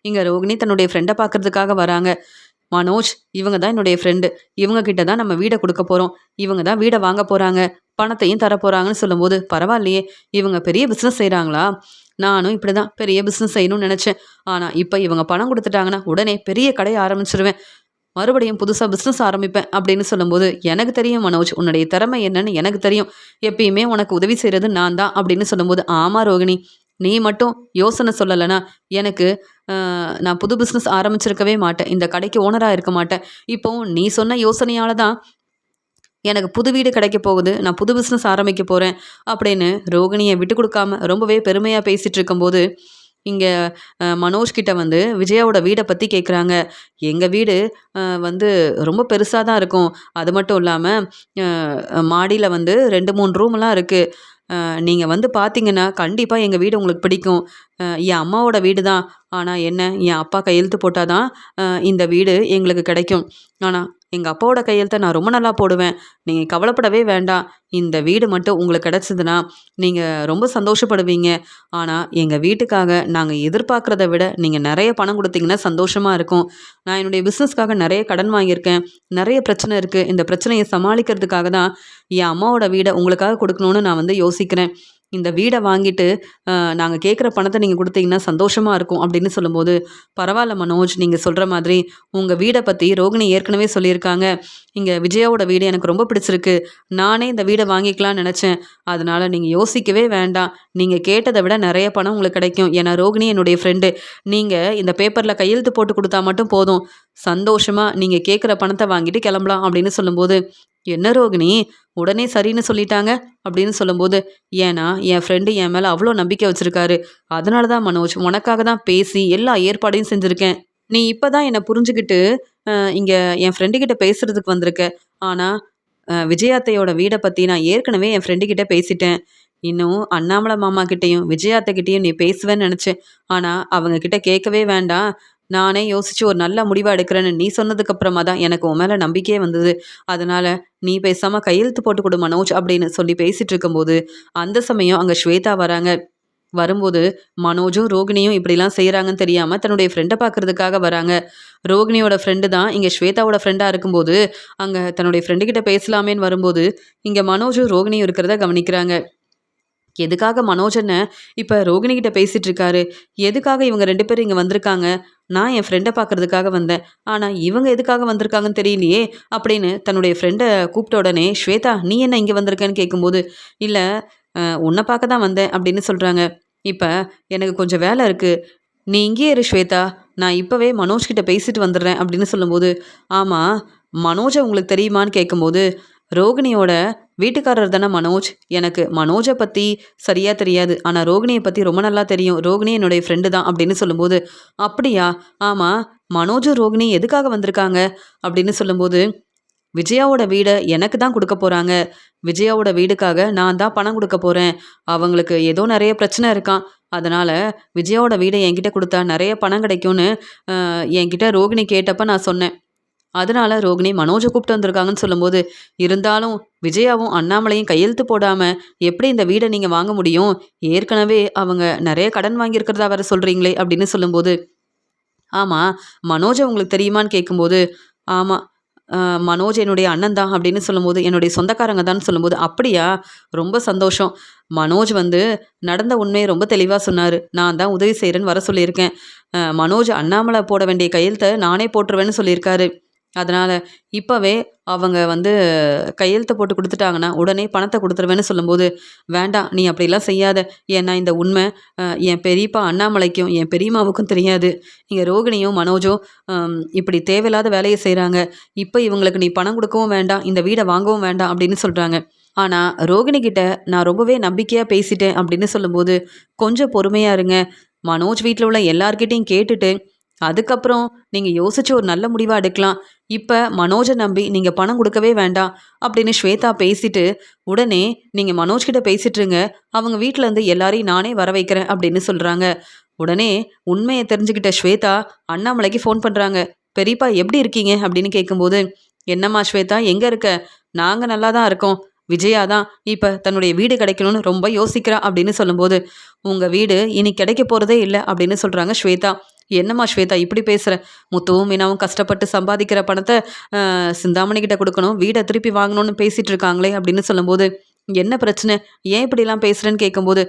[SPEAKER 1] இங்கே ரோகிணி தன்னுடைய ஃப்ரெண்டை பார்க்கறதுக்காக வராங்க. மனோஜ், இவங்க தான் என்னுடைய ஃப்ரெண்டு, இவங்க கிட்ட தான் நம்ம வீடை கொடுக்க போகிறோம், இவங்க தான் வீடை வாங்க போகிறாங்க, பணத்தையும் தர போகிறாங்கன்னு சொல்லும்போது, பரவாயில்லையே இவங்க பெரிய பிஸ்னஸ் செய்கிறாங்களா? நானும் இப்படி தான் பெரிய பிஸ்னஸ் செய்யணும்னு நினச்சேன். ஆனால் இப்போ இவங்க பணம் கொடுத்துட்டாங்கன்னா உடனே பெரிய கடையை ஆரம்பிச்சிருவேன், மறுபடியும் புதுசாக பிஸ்னஸ் ஆரம்பிப்பேன் அப்படின்னு சொல்லும்போது, எனக்கு தெரியும் மனோஜ், உன்னுடைய திறமை என்னன்னு எனக்கு தெரியும், எப்பயுமே உனக்கு உதவி செய்கிறது நான் தான் அப்படின்னு சொல்லும்போது, ஆமாம் ரோகிணி, நீ மட்டும் யோசனை சொல்லலைன்னா எனக்கு நான் புது பிஸ்னஸ் ஆரம்பிச்சிருக்கவே மாட்டேன், இந்த கடைக்கு ஓனராக இருக்க மாட்டேன். இப்போ நீ சொன்ன யோசனையால் தான் எனக்கு புது வீடு கிடைக்க போகுது, நான் புது பிஸ்னஸ் ஆரம்பிக்க போகிறேன் அப்படின்னு ரோகிணியை விட்டு கொடுக்காம ரொம்பவே பெருமையாக பேசிகிட்டு இருக்கும்போது, இங்கே மனோஜ்கிட்ட வந்து விஜயாவோட வீடை பற்றி கேட்குறாங்க. எங்கள் வீடு வந்து ரொம்ப பெருசாக தான் இருக்கும், அது மட்டும் இல்லாமல் மாடியில் வந்து 2-3 ரூம்லாம் இருக்குது. நீங்கள் வந்து பார்த்தீங்கன்னா கண்டிப்பாக எங்கள் வீடு உங்களுக்கு பிடிக்கும். என் அம்மாவோட வீடு தான், ஆனால் என்ன, என் அப்பா கையெழுத்து போட்டால் தான் இந்த வீடு எங்களுக்கு கிடைக்கும். ஆனால் எங்கள் அப்பாவோட கையெழுத்தை நான் ரொம்ப நல்லா போடுவேன், நீங்கள் கவலைப்படவே வேண்டாம். இந்த வீடு மட்டும் உங்களுக்கு கிடச்சிதுன்னா நீங்கள் ரொம்ப சந்தோஷப்படுவீங்க. ஆனால் எங்கள் வீட்டுக்காக நாங்கள் எதிர்பார்க்குறத விட நீங்கள் நிறைய பணம் கொடுத்தீங்கன்னா சந்தோஷமாக இருக்கும். நான் என்னுடைய பிஸ்னஸ்க்காக நிறைய கடன் வாங்கியிருக்கேன், நிறைய பிரச்சனை இருக்குது. இந்த பிரச்சனையை சமாளிக்கிறதுக்காக தான் என் அம்மாவோட வீடை உங்களுக்காக கொடுக்கணுன்னு நான் வந்து யோசிக்கிறேன். இந்த வீடை வாங்கிட்டு நாங்கள் கேட்குற பணத்தை நீங்கள் கொடுத்தீங்கன்னா சந்தோஷமாக இருக்கும் அப்படின்னு சொல்லும்போது, பரவாயில்ல மனோஜ், நீங்கள் சொல்கிற மாதிரி உங்கள் வீடை பற்றி ரோகிணி ஏற்கனவே சொல்லியிருக்காங்க. இங்கே விஜயாவோட வீடு எனக்கு ரொம்ப பிடிச்சிருக்கு, நானே இந்த வீடை வாங்கிக்கலாம்னு நினச்சேன். அதனால் நீங்கள் யோசிக்கவே வேண்டாம், நீங்கள் கேட்டதை விட நிறைய பணம் உங்களுக்கு கிடைக்கும். ஏன்னா ரோகிணி என்னுடைய ஃப்ரெண்டு, நீங்கள் இந்த பேப்பரில் கையெழுத்து போட்டு கொடுத்தா மட்டும் போதும், சந்தோஷமாக நீங்கள் கேட்குற பணத்தை வாங்கிட்டு கிளம்பலாம் அப்படின்னு சொல்லும்போது, என்ன ரோகிணி உடனே சரின்னு சொல்லிட்டாங்க அப்படின்னு சொல்லும்போது, ஏன்னா என் ஃப்ரெண்டு என் மேலே அவ்வளோ நம்பிக்கை வச்சுருக்காரு, அதனால தான் மனோஜ் உனக்காக தான் பேசி எல்லா ஏற்பாடையும் செஞ்சுருக்கேன். நீ இப்போ தான் என்னை புரிஞ்சுக்கிட்டு இங்கே என் ஃப்ரெண்டுக்கிட்ட பேசுகிறதுக்கு வந்திருக்க. ஆனால் விஜயாத்தையோட வீட பத்தி நான் ஏற்கனவே என் ஃப்ரெண்டு கிட்ட பேசிட்டேன். இன்னும் அண்ணாமலை மாமா கிட்டயும், விஜயாத்த கிட்டயும் நீ பேசுவேன்னு நெனச்சேன். ஆனா, அவங்க கிட்ட கேட்கவே வேண்டாம். நானே யோசிச்சு ஒரு நல்ல முடிவா எடுக்கிறேன்னு நீ சொன்னதுக்கு அப்புறமா தான் எனக்கு உன் மேல நம்பிக்கையே வந்தது. அதனால நீ பேசாம கையெழுத்து போட்டு குடு மனோஜ் அப்படின்னு சொல்லி பேசிட்டு இருக்கும்போது, அந்த சமயம் அங்க ஸ்வேதா வராங்க. வரும்போது மனோஜும், ரோகிணியும் இப்படிலாம் செய்றாங்கன்னு தெரியாம தன்னுடைய ஃப்ரெண்ட பார்க்கறதுக்காக வராங்க. ரோகிணியோட ஃப்ரெண்டு தான் இங்க ஸ்வேதாவோட ஃப்ரெண்டா இருக்கும்போது, அங்க தன்னுடைய ஃப்ரெண்டு கிட்ட பேசலாமேன்னு வரும்போது, இங்க மனோஜும், ரோகிணியும் இருக்கிறத கவனிக்கிறாங்க. எதுக்காக மனோஜ் அண்ணன் இப்ப ரோகிணி கிட்ட பேசிட்டு இருக்காரு? எதுக்காக இவங்க 2 பேரும் இங்க வந்திருக்காங்க? நான் என் ஃப்ரெண்ட பார்க்கறதுக்காக வந்தேன். ஆனா இவங்க எதுக்காக வந்திருக்காங்கன்னு தெரியலையே! அப்படின்னு தன்னுடைய ஃப்ரெண்ட கூப்பிட்ட உடனே, "ஸ்வேதா நீ என்ன இங்க வந்திருக்கன்னு?" கேட்கும்போது, "இல்ல உன்ன பார்க்க தான் வந்தேன்" அப்படின்னு சொல்றாங்க. "இப்ப எனக்கு கொஞ்சம் வேலை இருக்கு. நீ இங்கேயே இரு ஸ்வேதா. நான் இப்பவே மனோஜ் கிட்ட பேசிட்டு வந்துடுறேன்" அப்படின்னு சொல்லும்போது, "ஆமா, மனோஜ உங்களுக்கு தெரியுமான்னு?" கேட்கும்போது, "ரோகிணியோட வீட்டுக்காரர் தானே மனோஜ். எனக்கு மனோஜ பத்தி சரியா தெரியாது. ஆனா ரோகிணிய பத்தி ரொம்ப நல்லா தெரியும். ரோகிணி என்னுடைய ஃப்ரெண்டு தான்" அப்படின்னு சொல்லும்போது, "அப்படியா? ஆமா, மனோஜும் ரோகிணி எதுக்காக வந்திருக்காங்க?" அப்படின்னு சொல்லும்போது, "விஜயாவோட வீட எனக்கு தான் குடுக்க போறாங்க. விஜயாவோட வீடுக்காக நான் தான் பணம் குடுக்க போறேன். அவங்களுக்கு ஏதோ நெறைய பிரச்சனை இருக்காம். அதனால விஜயாவோட வீட என்கிட்ட குடுத்தா நெறைய பணம் கிடைக்கும்னு என்கிட்ட ரோகிணி கேட்டப்ப நான் சொன்னேன். அதனால ரோகிணி மனோஜ கூப்பிட்டு வந்திருக்காங்கன்னு" சொல்லும்போது, "இருந்தாலும் விஜயாவும் அண்ணாமலையும் கையெழுத்து போடாம எப்படி இந்த வீட நீங்க வாங்க முடியும்? ஏற்கனவே அவங்க நெறைய கடன் வாங்கியிருக்கிறதா வேற சொல்றீங்களே!" அப்படின்னு சொல்லும்போது, "ஆமா, மனோஜ உங்களுக்கு தெரியுமான்னு?" கேட்கும்போது, "ஆமா, அ மனோஜ் என்னுடைய அண்ணன் தான்" அப்படின்னு சொல்லும்போது, "என்னுடைய சொந்தக்காரங்க தான்னு" சொல்லும்போது, "அப்படியா? ரொம்ப சந்தோஷம்." மனோஜ் வந்து நடந்த உண்மைய ரொம்ப தெளிவா சொன்னாரு. "நான் தான் உதவி செய்றேன்னு வர சொல்லியிருக்கேன். மனோஜ் அண்ணாமலை போட வேண்டிய கையெழுத்த நானே போட்டுருவேன்னு சொல்லியிருக்காரு. அதனால இப்பவே அவங்க வந்து கையெழுத்து போட்டு குடுத்துட்டாங்கன்னா, உடனே பணத்த குடுத்துருவேன்னு" சொல்லும்போது, "வேண்டாம் நீ அப்படிலாம் செய்யாத. ஏன்னா இந்த உண்மை என் பெரியப்பா அண்ணாமலைக்கும், என் பெரியம்மாவுக்கும் தெரியாது. இங்க ரோகிணியும், மனோஜும் இப்படி தேவையில்லாத வேலைய செய்றாங்க. இப்ப இவங்களுக்கு நீ பணம் குடுக்கவும் வேண்டாம், இந்த வீட வாங்கவும் வேண்டாம்" அப்படின்னு சொல்றாங்க. ஆனா ரோகிணி கிட்ட நான் ரொம்பவே நம்பிக்கையா பேசிட்டேன் அப்படின்னு சொல்லும்போது, "கொஞ்சம் பொறுமையா இருங்க. மனோஜ் வீட்ல உள்ள எல்லார்கிட்டயும் கேட்டுட்டு, அதுக்கப்புறம் நீங்க யோசிச்சு ஒரு நல்ல முடிவா எடுக்கலாம். இப்ப மனோஜ நம்பி நீங்க பணம் குடுக்கவே வேண்டாம்" அப்படின்னு ஸ்வேதா பேசிட்டு, "உடனே நீங்க மனோஜ் கிட்ட பேசிட்டுருங்க. அவங்க வீட்ல இருந்து எல்லாரையும் நானே வர வைக்கிறேன்" அப்படின்னு சொல்றாங்க. உடனே உண்மைய தெரிஞ்சுக்கிட்ட ஸ்வேதா அண்ணாமலைக்கு ஃபோன் பண்றாங்க. "பெரியப்பா எப்படி இருக்கீங்க?" அப்படின்னு கேட்கும்போது, "என்னம்மா ஸ்வேதா எங்க இருக்க? நாங்க நல்லா தான் இருக்கோம். விஜயா தான் இப்ப தன்னுடைய வீடு கிடைக்கணும்னு ரொம்ப யோசிக்கிறா" அப்படின்னு சொல்லும்போது, "உங்க வீடு இனி கிடைக்க போறதே இல்ல" அப்படின்னு சொல்றாங்க ஸ்வேதா. "என்னம்மா ஸ்வேதா இப்படி பேசுற? முத்துவும், மீனாவும் கஷ்டப்பட்டு சம்பாதிக்கிற பணத்த சிந்தாமணி கிட்ட குடுக்கணும், வீட திருப்பி வாங்கணும்னு பேசிட்டு இருக்காங்களே" அப்படின்னு சொல்லும்போது, "என்ன பிரச்சனை? ஏன் இப்படிலாம் பேசுறேன்னு?" கேட்கும்போது,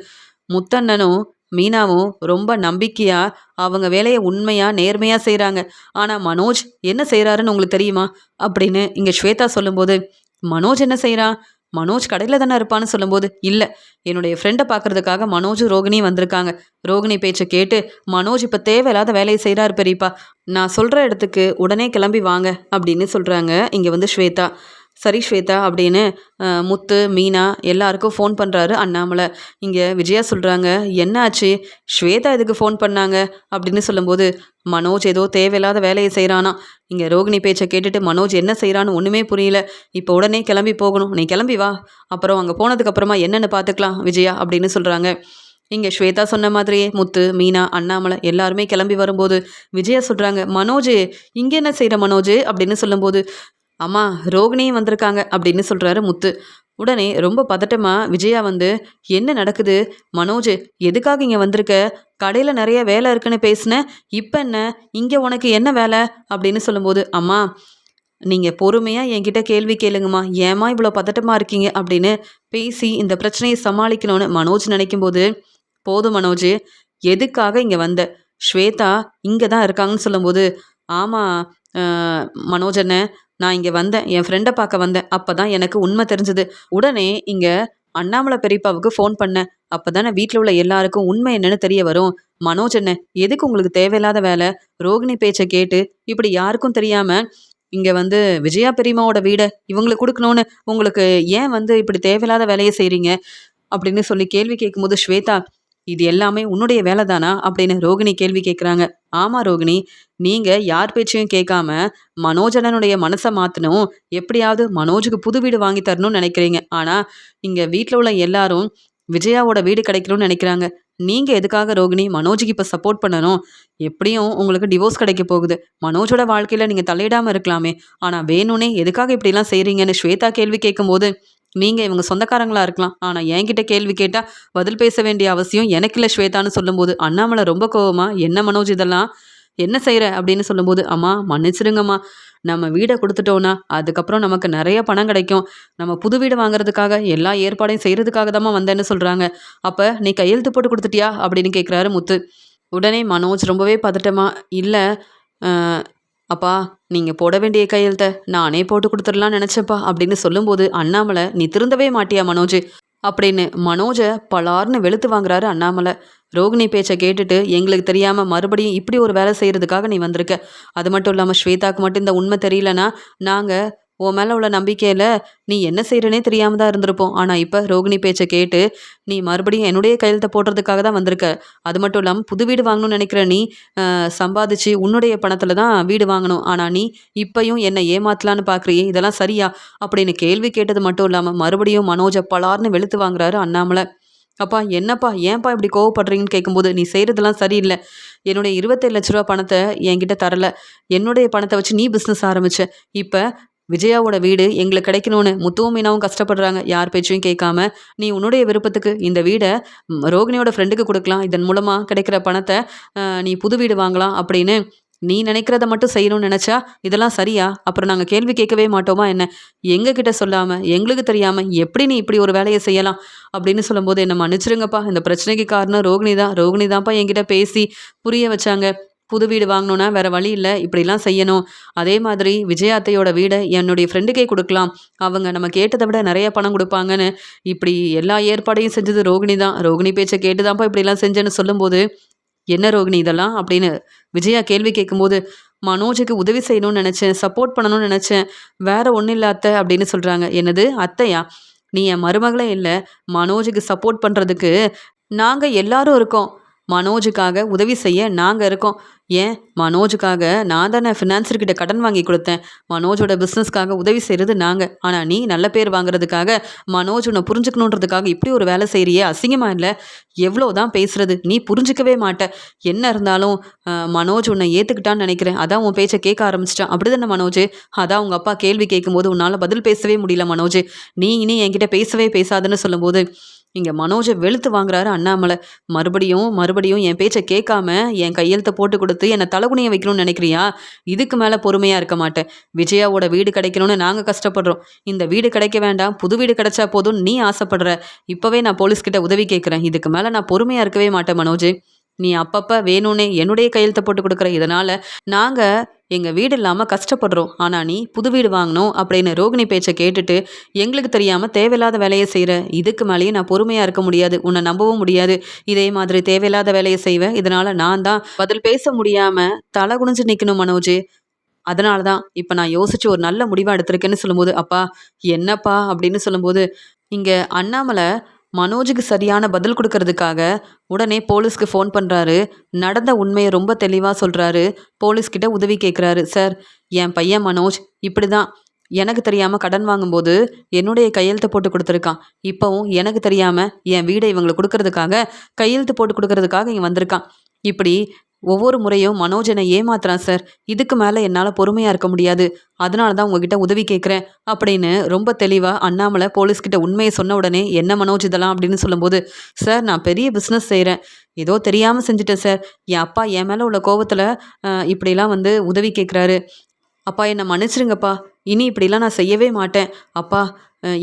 [SPEAKER 1] "முத்தண்ணனும் மீனாவும் ரொம்ப நம்பிக்கையா அவங்க வேலைய உண்மையா, நேர்மையா செய்றாங்க. ஆனா மனோஜ் என்ன செய்றாருன்னு உங்களுக்கு தெரியுமா?" அப்படின்னு இங்க ஸ்வேதா சொல்லும்போது, "மனோஜ் என்ன செய்றான்? மனோஜ் கடையில தானே இருப்பான்னு" சொல்லும்போது, "இல்ல, என்னுடைய ஃப்ரெண்ட பார்க்கறதுக்காக மனோஜும், ரோகிணியும் வந்திருக்காங்க. ரோகிணி பேச்ச கேட்டு மனோஜ் இப்ப தேவையில்லாத வேலைய செய்றாரு பெரியப்பா. நான் சொல்ற இடத்துக்கு உடனே கிளம்பி வாங்க" அப்படின்னு சொல்றாங்க இங்க வந்து ஸ்வேதா. "சரி ஸ்வேதா" அப்படின்னு முத்து, மீனா எல்லாருக்கும் ஃபோன் பண்றாரு அண்ணாமலை. இங்க விஜயா சொல்றாங்க, "என்ன ஆச்சு? ஸ்வேதா எதுக்கு ஃபோன் பண்ணாங்க?" அப்படின்னு சொல்லும்போது, "மனோஜ் ஏதோ தேவையில்லாத வேலைய செய்றானாம். இங்க ரோகிணி பேச்ச கேட்டுட்டு மனோஜ் என்ன செய்றான்னு ஒண்ணுமே புரியல. இப்போ உடனே கிளம்பி போகணும். நீ கிளம்பி வா. அப்புறம் அங்க போனதுக்கு அப்புறமா என்னன்னு பார்த்துக்கலாம் விஜயா" அப்படின்னு சொல்றாங்க. இங்க ஸ்வேதா சொன்ன மாதிரியே முத்து, மீனா, அண்ணாமலை எல்லாருமே கிளம்பி வரும்போது, விஜயா சொல்றாங்க, "மனோஜு, இங்க என்ன செய்ற மனோஜு?" அப்படின்னு சொல்லும்போது, "அம்மா, ரோகிணியும் வந்திருக்காங்க" அப்படின்னு சொல்றாரு முத்து. உடனே ரொம்ப பதட்டமா விஜயா வந்து, "என்ன நடக்குது? மனோஜ் எதுக்காக இங்க வந்திருக்க? கடையில நெறைய வேலை இருக்குன்னு பேசுன. இப்ப என்ன? இங்க உனக்கு என்ன வேலை?" அப்படின்னு சொல்லும்போது, "அம்மா, நீங்க பொறுமையா என்கிட்ட கேள்வி கேளுங்கம்மா. ஏம்மா இவ்வளோ பதட்டமா இருக்கீங்க?" அப்படின்னு பேசி இந்த பிரச்சனைய சமாளிக்கணும்னு மனோஜ் நினைக்கும்போது, "போதும் மனோஜ், எதுக்காக இங்க வந்த? ஸ்வேதா இங்க தான் இருக்காங்கன்னு" சொல்லும்போது, "ஆமா அ மனோஜ் அண்ணன், நான் இங்க வந்தேன். என் ஃப்ரெண்ட பார்க்க வந்தேன். அப்பதான் எனக்கு உண்மை தெரிஞ்சது. உடனே இங்க அண்ணாமலை பெரியப்பாவுக்கு ஃபோன் பண்ணேன். அப்பதானே வீட்ல உள்ள எல்லாருக்கும் உண்மை என்னன்னு தெரிய வரும். மனோஜ் அண்ணன், எதுக்கு உங்களுக்கு தேவையில்லாத வேலை? ரோகிணி பேச்ச கேட்டு இப்படி யாருக்கும் தெரியாம இங்க வந்து விஜயா பெரியம்மாவோட வீட இவங்களுக்கு குடுக்கணும்னு உங்களுக்கு ஏன் வந்து இப்படி தேவையில்லாத வேலைய செய்றீங்க?" அப்படின்னு சொல்லி கேள்வி கேட்கும்போது, ஸ்வேதா, இது எல்லாமே உன்னுடைய வேலை தானா அப்படின்னு ரோகிணி கேள்வி கேட்குறாங்க. ஆமா ரோகிணி, நீங்க யார் பேச்சையும் கேட்காம மனோஜ் அண்ணனுடைய மனசை மாற்றணும், எப்படியாவது மனோஜுக்கு புது வீடு வாங்கி தரணும்னு நினைக்கிறீங்க. ஆனா இங்க வீட்டில் உள்ள எல்லாரும் விஜயாவோட வீடு கிடைக்கணும்னு நினைக்கிறாங்க. நீங்க எதுக்காக ரோகிணி மனோஜுக்கு இப்போ சப்போர்ட் பண்ணணும்? எப்படியும் உங்களுக்கு டிவோர்ஸ் கிடைக்க போகுது. மனோஜோட வாழ்க்கையில நீங்க தலையிடாம இருக்கலாமே. ஆனா வேணும்னே எதுக்காக இப்படிலாம் செய்றீங்கன்னு ஸ்வேதா கேள்வி கேட்கும்போது, நீங்க இவங்க சொந்தக்காரங்களா இருக்கலாம். ஆனா என்கிட்ட கேள்வி கேட்டா பதில் பேச வேண்டிய அவசியம் எனக்கு இல்ல ஸ்வேதான்னு சொல்லும்போது, அண்ணாமலை ரொம்ப கோவமா, "என்ன மனோஜ் இதெல்லாம்? என்ன செய்ற?" அப்படின்னு சொல்லும்போது, "அம்மா மன்னிச்சிடுங்கம்மா. நம்ம வீட குடுத்துட்டோம்னா, அதுக்கப்புறம் நமக்கு நெறைய பணம் கிடைக்கும். நம்ம புது வீடு வாங்குறதுக்காக எல்லா ஏற்பாடையும் செய்றதுக்காக தாம்மா வந்தேன்னு" சொல்றாங்க. "அப்ப நீ கையெழுத்து போட்டு குடுத்துட்டியா?" அப்படின்னு கேட்குறாரு முத்து. உடனே மனோஜ் ரொம்பவே பதட்டமா, "இல்ல அ அப்பா நீங்க போட வேண்டிய கையெழுத்த நானே போட்டு குடுத்துடலாம்னு நெனச்சேன்ப்பா" அப்படின்னு சொல்லும்போது, அண்ணாமலை, "நீ திருந்தவே மாட்டியா மனோஜ்?" அப்படின்னு மனோஜ பலார்னு வெளுத்து வாங்குறாரு அண்ணாமலை. ரோகிணி பேச்ச கேட்டுட்டு, எங்களுக்கு தெரியாம மறுபடியும் இப்படி ஒரு வேலை செய்றதுக்காக நீ வந்திருக்க. அது மட்டும் இல்லாம ஸ்வேதாக்கு மட்டும் இந்த உண்மை தெரியலன்னா, நாங்க உன் மேல உள்ள நம்பிக்கையில நீ என்ன செய்றன்னே தெரியாம தான் இருந்திருப்போம். ஆனா இப்ப ரோகிணி பேச்ச கேட்டு, நீ மறுபடியும் என்னுடைய கையெழுத்த போடுறதுக்காக தான் வந்திருக்க. அது மட்டும் இல்லாம புது வீடு வாங்கணும்னு நினைக்கிற நீ, சம்பாதிச்சு உன்னுடைய பணத்துல தான் வீடு வாங்கணும். ஆனா நீ இப்பயும் என்ன ஏமாத்தலான்னு பார்க்குறியே, இதெல்லாம் சரியா? அப்படின்னு கேள்வி கேட்டது மட்டும் இல்லாம, மறுபடியும் மனோஜ பலார்ன்னு வெளுத்து வாங்குறாரு அண்ணாமலை. "அப்பா என்னப்பா? ஏன்ப்பா இப்படி கோவப்படுறீங்கன்னு?" கேட்கும்போது, "நீ செய்றதெல்லாம் சரியில்ல. என்னுடைய ரூ. 27,00,000 பணத்த என்கிட்ட தரல. என்னுடைய பணத்த வச்சு நீ பிசினஸ் ஆரம்பிச்ச. இப்ப விஜயாவோட வீடு எங்களுக்கு கிடைக்கணும்னு முத்துவும் மீனாவும் கஷ்டப்படுறாங்க. யார் பேச்சையும் கேட்காம. நீ உன்னுடைய விருப்பத்துக்கு இந்த வீட ரோகிணியோட ஃப்ரெண்டுக்கு குடுக்கலாம். இதன் மூலமா கிடைக்கிற பணத்த நீ புது வீடு வாங்கலாம் அப்படின்னு நீ நினைக்கிறத மட்டும் செய்யணும்னு நினைச்சா, இதெல்லாம் சரியா? அப்புறம் நாங்க கேள்வி கேட்கவே மாட்டோமா என்ன? எங்ககிட்ட சொல்லாம, எங்களுக்கு தெரியாம எப்படி நீ இப்படி ஒரு வேலைய செய்யலாம்?" அப்படின்னு சொல்லும்போது, "என்ன மன்னிச்சிடுங்கப்பா. இந்த பிரச்சனைக்கு காரணம் ரோகிணி தான். ரோகிணி தான்ப்பா என்கிட்ட பேசி புரிய வச்சாங்க. புது வீடு வாங்கணும்னா வேற வழி இல்ல. இப்படிலாம் செய்யணும். அதே மாதிரி விஜயா அத்தையோட வீட என்னுடைய ஃப்ரெண்டுக்கே குடுக்கலாம். அவங்க நம்ம கேட்டத விட நெறைய பணம் குடுப்பாங்கன்னு, இப்படி எல்லா ஏற்பாடையும் செஞ்சது ரோகிணி தான். ரோகிணி பேச்ச கேட்டு தான்ப்பா இப்படிலாம் செஞ்சேன்னு" சொல்லும்போது, "என்ன ரோகிணி இதெல்லாம்?" அப்படின்னு விஜயா கேள்வி கேட்கும்போது, "மனோஜுக்கு உதவி செய்யணும்னு நெனச்சேன். சப்போர்ட் பண்ணணும்னு நெனச்சேன். வேற ஒண்ணும் இல்ல அத்த" அப்படின்னு சொல்றாங்க. "என்னது அத்தையா? நீ என் மருமகளே இல்ல. மனோஜுக்கு சப்போர்ட் பண்றதுக்கு நாங்க எல்லாரும் இருக்கோம். மனோஜுக்காக உதவி செய்ய நாங்க இருக்கோம். ஏன் மனோஜுக்காக நான் தானே ஃபினான்சர் கிட்ட கடன் வாங்கி குடுத்தேன். மனோஜோட பிசினஸ்க்காக உதவி செய்றது நாங்க. ஆனா நீ நல்ல பேர் வாங்குறதுக்காக, மனோஜ் உன்ன புரிஞ்சுக்கணுன்றதுக்காக இப்படி ஒரு வேலை செய்றியே! அசிங்கமா இல்ல? எவ்வளோ தான் பேசுறது? நீ புரிஞ்சுக்கவே மாட்ட. என்ன இருந்தாலும் மனோஜ் உன்ன ஏத்துக்கிட்டான்னு நெனைக்கிறேன். அதான் உன் பேச்ச கேட்க ஆரம்பிச்சுட்டான். அப்படிதானே மனோஜு? அதான் உங்க அப்பா கேள்வி கேட்கும்போது உன்னால பதில் பேசவே முடியல மனோஜு. நீ இனி என்கிட்ட பேசவே பேசாதன்னு" சொல்லும்போது, இங்க மனோஜ வெளுத்து வாங்குறாரு அண்ணாமலை. "மறுபடியும், மறுபடியும் என் பேச்ச கேட்காம, என் கையெழுத்த போட்டு குடுத்து, என்ன தலகுனிய வைக்கணும்னு நெனைக்கிறியா? இதுக்கு மேல பொறுமையா இருக்க மாட்டேன். விஜயாவோட வீடு கிடைக்கணும்னு நாங்க கஷ்டப்படுறோம். இந்த வீடு கிடைக்க வேண்டாம், புது வீடு கிடைச்சா போதும்னு நீ ஆசைப்படுற. இப்பவே நான் போலீஸ்கிட்ட உதவி கேட்கிறேன். இதுக்கு மேல நான் பொறுமையா இருக்கவே மாட்டேன் மனோஜு. நீ அப்பப்ப வேணும்னே என்னுடைய கையெழுத்த போட்டு குடுக்குற. இதனால நாங்க எங்க வீடு இல்லாம கஷ்டப்படுறோம். ஆனா நீ புது வீடு வாங்கணும் அப்படின்னு ரோகிணி பேச்ச கேட்டுட்டு, எங்களுக்கு தெரியாம தேவையில்லாத வேலைய செய்ற. இதுக்கு மேலயும் நான் பொறுமையா இருக்க முடியாது. உன்ன நம்பவும் முடியாது. இதே மாதிரி தேவையில்லாத வேலைய செய்வ. இதனால நான் தான் பதில் பேச முடியாம தல குனிஞ்சு நிக்கணும் மனோஜு. அதனால தான் இப்ப நான் யோசிச்சு ஒரு நல்ல முடிவா எடுத்திருக்கேன்னு" சொல்லும்போது, "அப்பா என்னப்பா?" அப்படின்னு சொல்லும்போது, இங்க அண்ணாமலை மனோஜுக்கு சரியான பதில் குடுக்கறதுக்காக உடனே போலீஸ்க்கு ஃபோன் பண்றாரு. நடந்த உண்மைய ரொம்ப தெளிவா சொல்றாரு. போலீஸ்கிட்ட உதவி கேட்குறாரு. "சார், என் பையன் மனோஜ் இப்படிதான் எனக்கு தெரியாம கடன் வாங்கும்போது என்னுடைய கையெழுத்த போட்டு குடுத்துருக்கான். இப்பவும் எனக்கு தெரியாம என் வீட இவங்களுக்கு குடுக்கறதுக்காக கையெழுத்து போட்டு குடுக்கறதுக்காக இங்க வந்திருக்கான். இப்படி ஒவ்வொரு முறையும் மனோஜ் என்னை ஏமாத்துறான் சார். இதுக்கு மேல என்னால பொறுமையா இருக்க முடியாது. அதனால தான் உங்ககிட்ட உதவி கேட்கிறேன்" அப்படின்னு ரொம்ப தெளிவா அண்ணாமலை போலீஸ்கிட்ட உண்மைய சொன்ன உடனே, "என்ன மனோஜ் இதெல்லாம்?" அப்படின்னு சொல்லும்போது, "சார் நான் பெரிய பிசினஸ் செய்றேன். ஏதோ தெரியாம செஞ்சுட்டேன் சார். என் அப்பா என் மேல உள்ள கோவத்துல இப்படிலாம் வந்து உதவி கேட்குறாரு. அப்பா என்ன மன்னிச்சிடுங்கப்பா. இனி இப்படிலாம் நான் செய்யவே மாட்டேன். அப்பா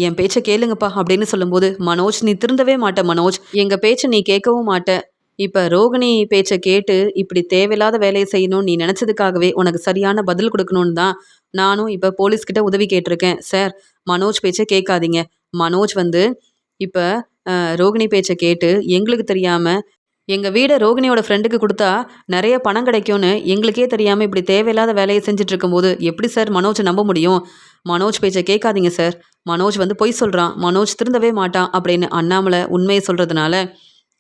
[SPEAKER 1] என் பேச்ச கேளுங்கப்பா" அப்படின்னு சொல்லும்போது, "மனோஜ் நீ திருந்தவே மாட்ட மனோஜ். எங்க பேச்ச நீ கேட்கவும் மாட்ட. இப்ப ரோகிணி பேச்ச கேட்டு இப்படி தேவையில்லாத வேலைய செய்யணும்னு நீ நெனச்சதுக்காகவே உனக்கு சரியான பதில் குடுக்கணும்னு தான் நானும் இப்ப போலீஸ்கிட்ட உதவி கேட்டிருக்கேன். சார் மனோஜ் பேச்ச கேட்காதீங்க. மனோஜ் வந்து இப்ப ரோகிணி பேச்ச கேட்டு எங்களுக்கு தெரியாம எங்க வீட ரோகிணியோட ஃப்ரெண்டுக்கு குடுத்தா நெறைய பணம் கிடைக்கும்னு எங்களுக்கே தெரியாம இப்படி தேவையில்லாத வேலைய செஞ்சுட்டு இருக்கும்போது, எப்படி சார் மனோஜ நம்ப முடியும்? மனோஜ் பேச்ச கேட்காதீங்க சார். மனோஜ் வந்து பொய் சொல்றான். மனோஜ் திருந்தவே மாட்டான்" அப்படின்னு அண்ணாமலை உண்மைய சொல்றதுனால,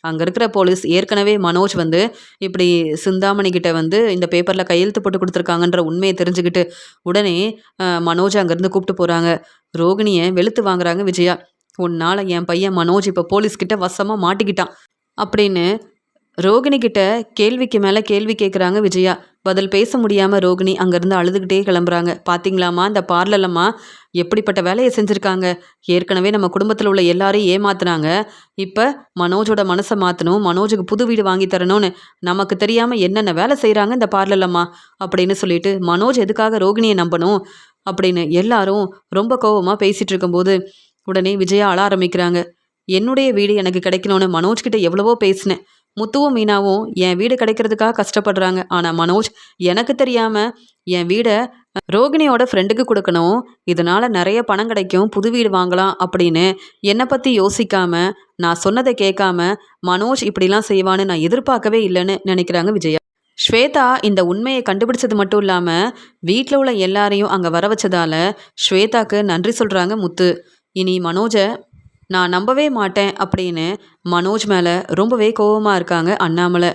[SPEAKER 1] அங்கே இருக்கிற போலீஸ் ஏற்கனவே மனோஜ் வந்து இப்படி சிந்தாமணி கிட்ட வந்து இந்த பேப்பரில் கையெழுத்து போட்டு கொடுத்துருக்காங்கன்ற உண்மையை தெரிஞ்சுக்கிட்டு உடனே மனோஜ் அங்கேருந்து கூப்பிட்டு போகிறாங்க. ரோகிணியை வெளுத்து வாங்குறாங்க விஜயா. உன்னால் என் பையன் மனோஜ் இப்போ போலீஸ்கிட்ட வசமாக மாட்டிக்கிட்டான் அப்படின்னு ரோகிணி கிட்ட கேள்விக்கு மேலே கேள்வி கேட்குறாங்க விஜயா. பதில் பேச முடியாமல் ரோகிணி அங்கேருந்து அழுதுகிட்டே கிளம்புறாங்க. பார்த்தீங்களாம்மா இந்த பார்லர்லம்மா எப்படிப்பட்ட வேலையை செஞ்சுருக்காங்க. ஏற்கனவே நம்ம குடும்பத்தில் உள்ள எல்லாரையும் ஏமாத்துனாங்க. இப்போ மனோஜோட மனசை மாற்றணும், மனோஜுக்கு புது வீடு வாங்கி தரணும்னு நமக்கு தெரியாமல் என்னென்ன வேலை செய்கிறாங்க இந்த பார்லர்லம்மா அப்படின்னு சொல்லிட்டு மனோஜ் எதுக்காக ரோகிணியை நம்பணும் அப்படின்னு எல்லாரும் ரொம்ப கோபமாக பேசிகிட்டு இருக்கும்போது உடனே விஜயா அழ ஆரம்பிக்கிறாங்க. என்னுடைய வீடு எனக்கு கிடைக்கணும்னு மனோஜ்கிட்ட எவ்வளவோ பேசினேன். முத்துவும் மீனாவும் என் வீடு கிடைக்கிறதுக்காக கஷ்டப்படுறாங்க. ஆனால் மனோஜ் எனக்கு தெரியாமல் என் வீடை ரோகிணியோட ஃப்ரெண்டுக்கு கொடுக்கணும், இதனால் நிறைய பணம் கிடைக்கும், புது வீடு வாங்கலாம் அப்படின்னு என்னை பற்றி யோசிக்காமல் நான் சொன்னதை கேட்காம மனோஜ் இப்படிலாம் செய்வான்னு நான் எதிர்பார்க்கவே இல்லைன்னு நினைக்கிறாங்க விஜயா. ஸ்வேதா இந்த உண்மையை கண்டுபிடிச்சது மட்டும் இல்லாமல் வீட்டில் உள்ள எல்லாரையும் அங்கே வர வச்சதால ஸ்வேதாக்கு நன்றி சொல்கிறாங்க முத்து. இனி மனோஜை நான் நம்பவே மாட்டேன் அப்படின்னு மனோஜ் மேலே ரொம்பவே கோபமாக இருக்காங்க அண்ணாமலை.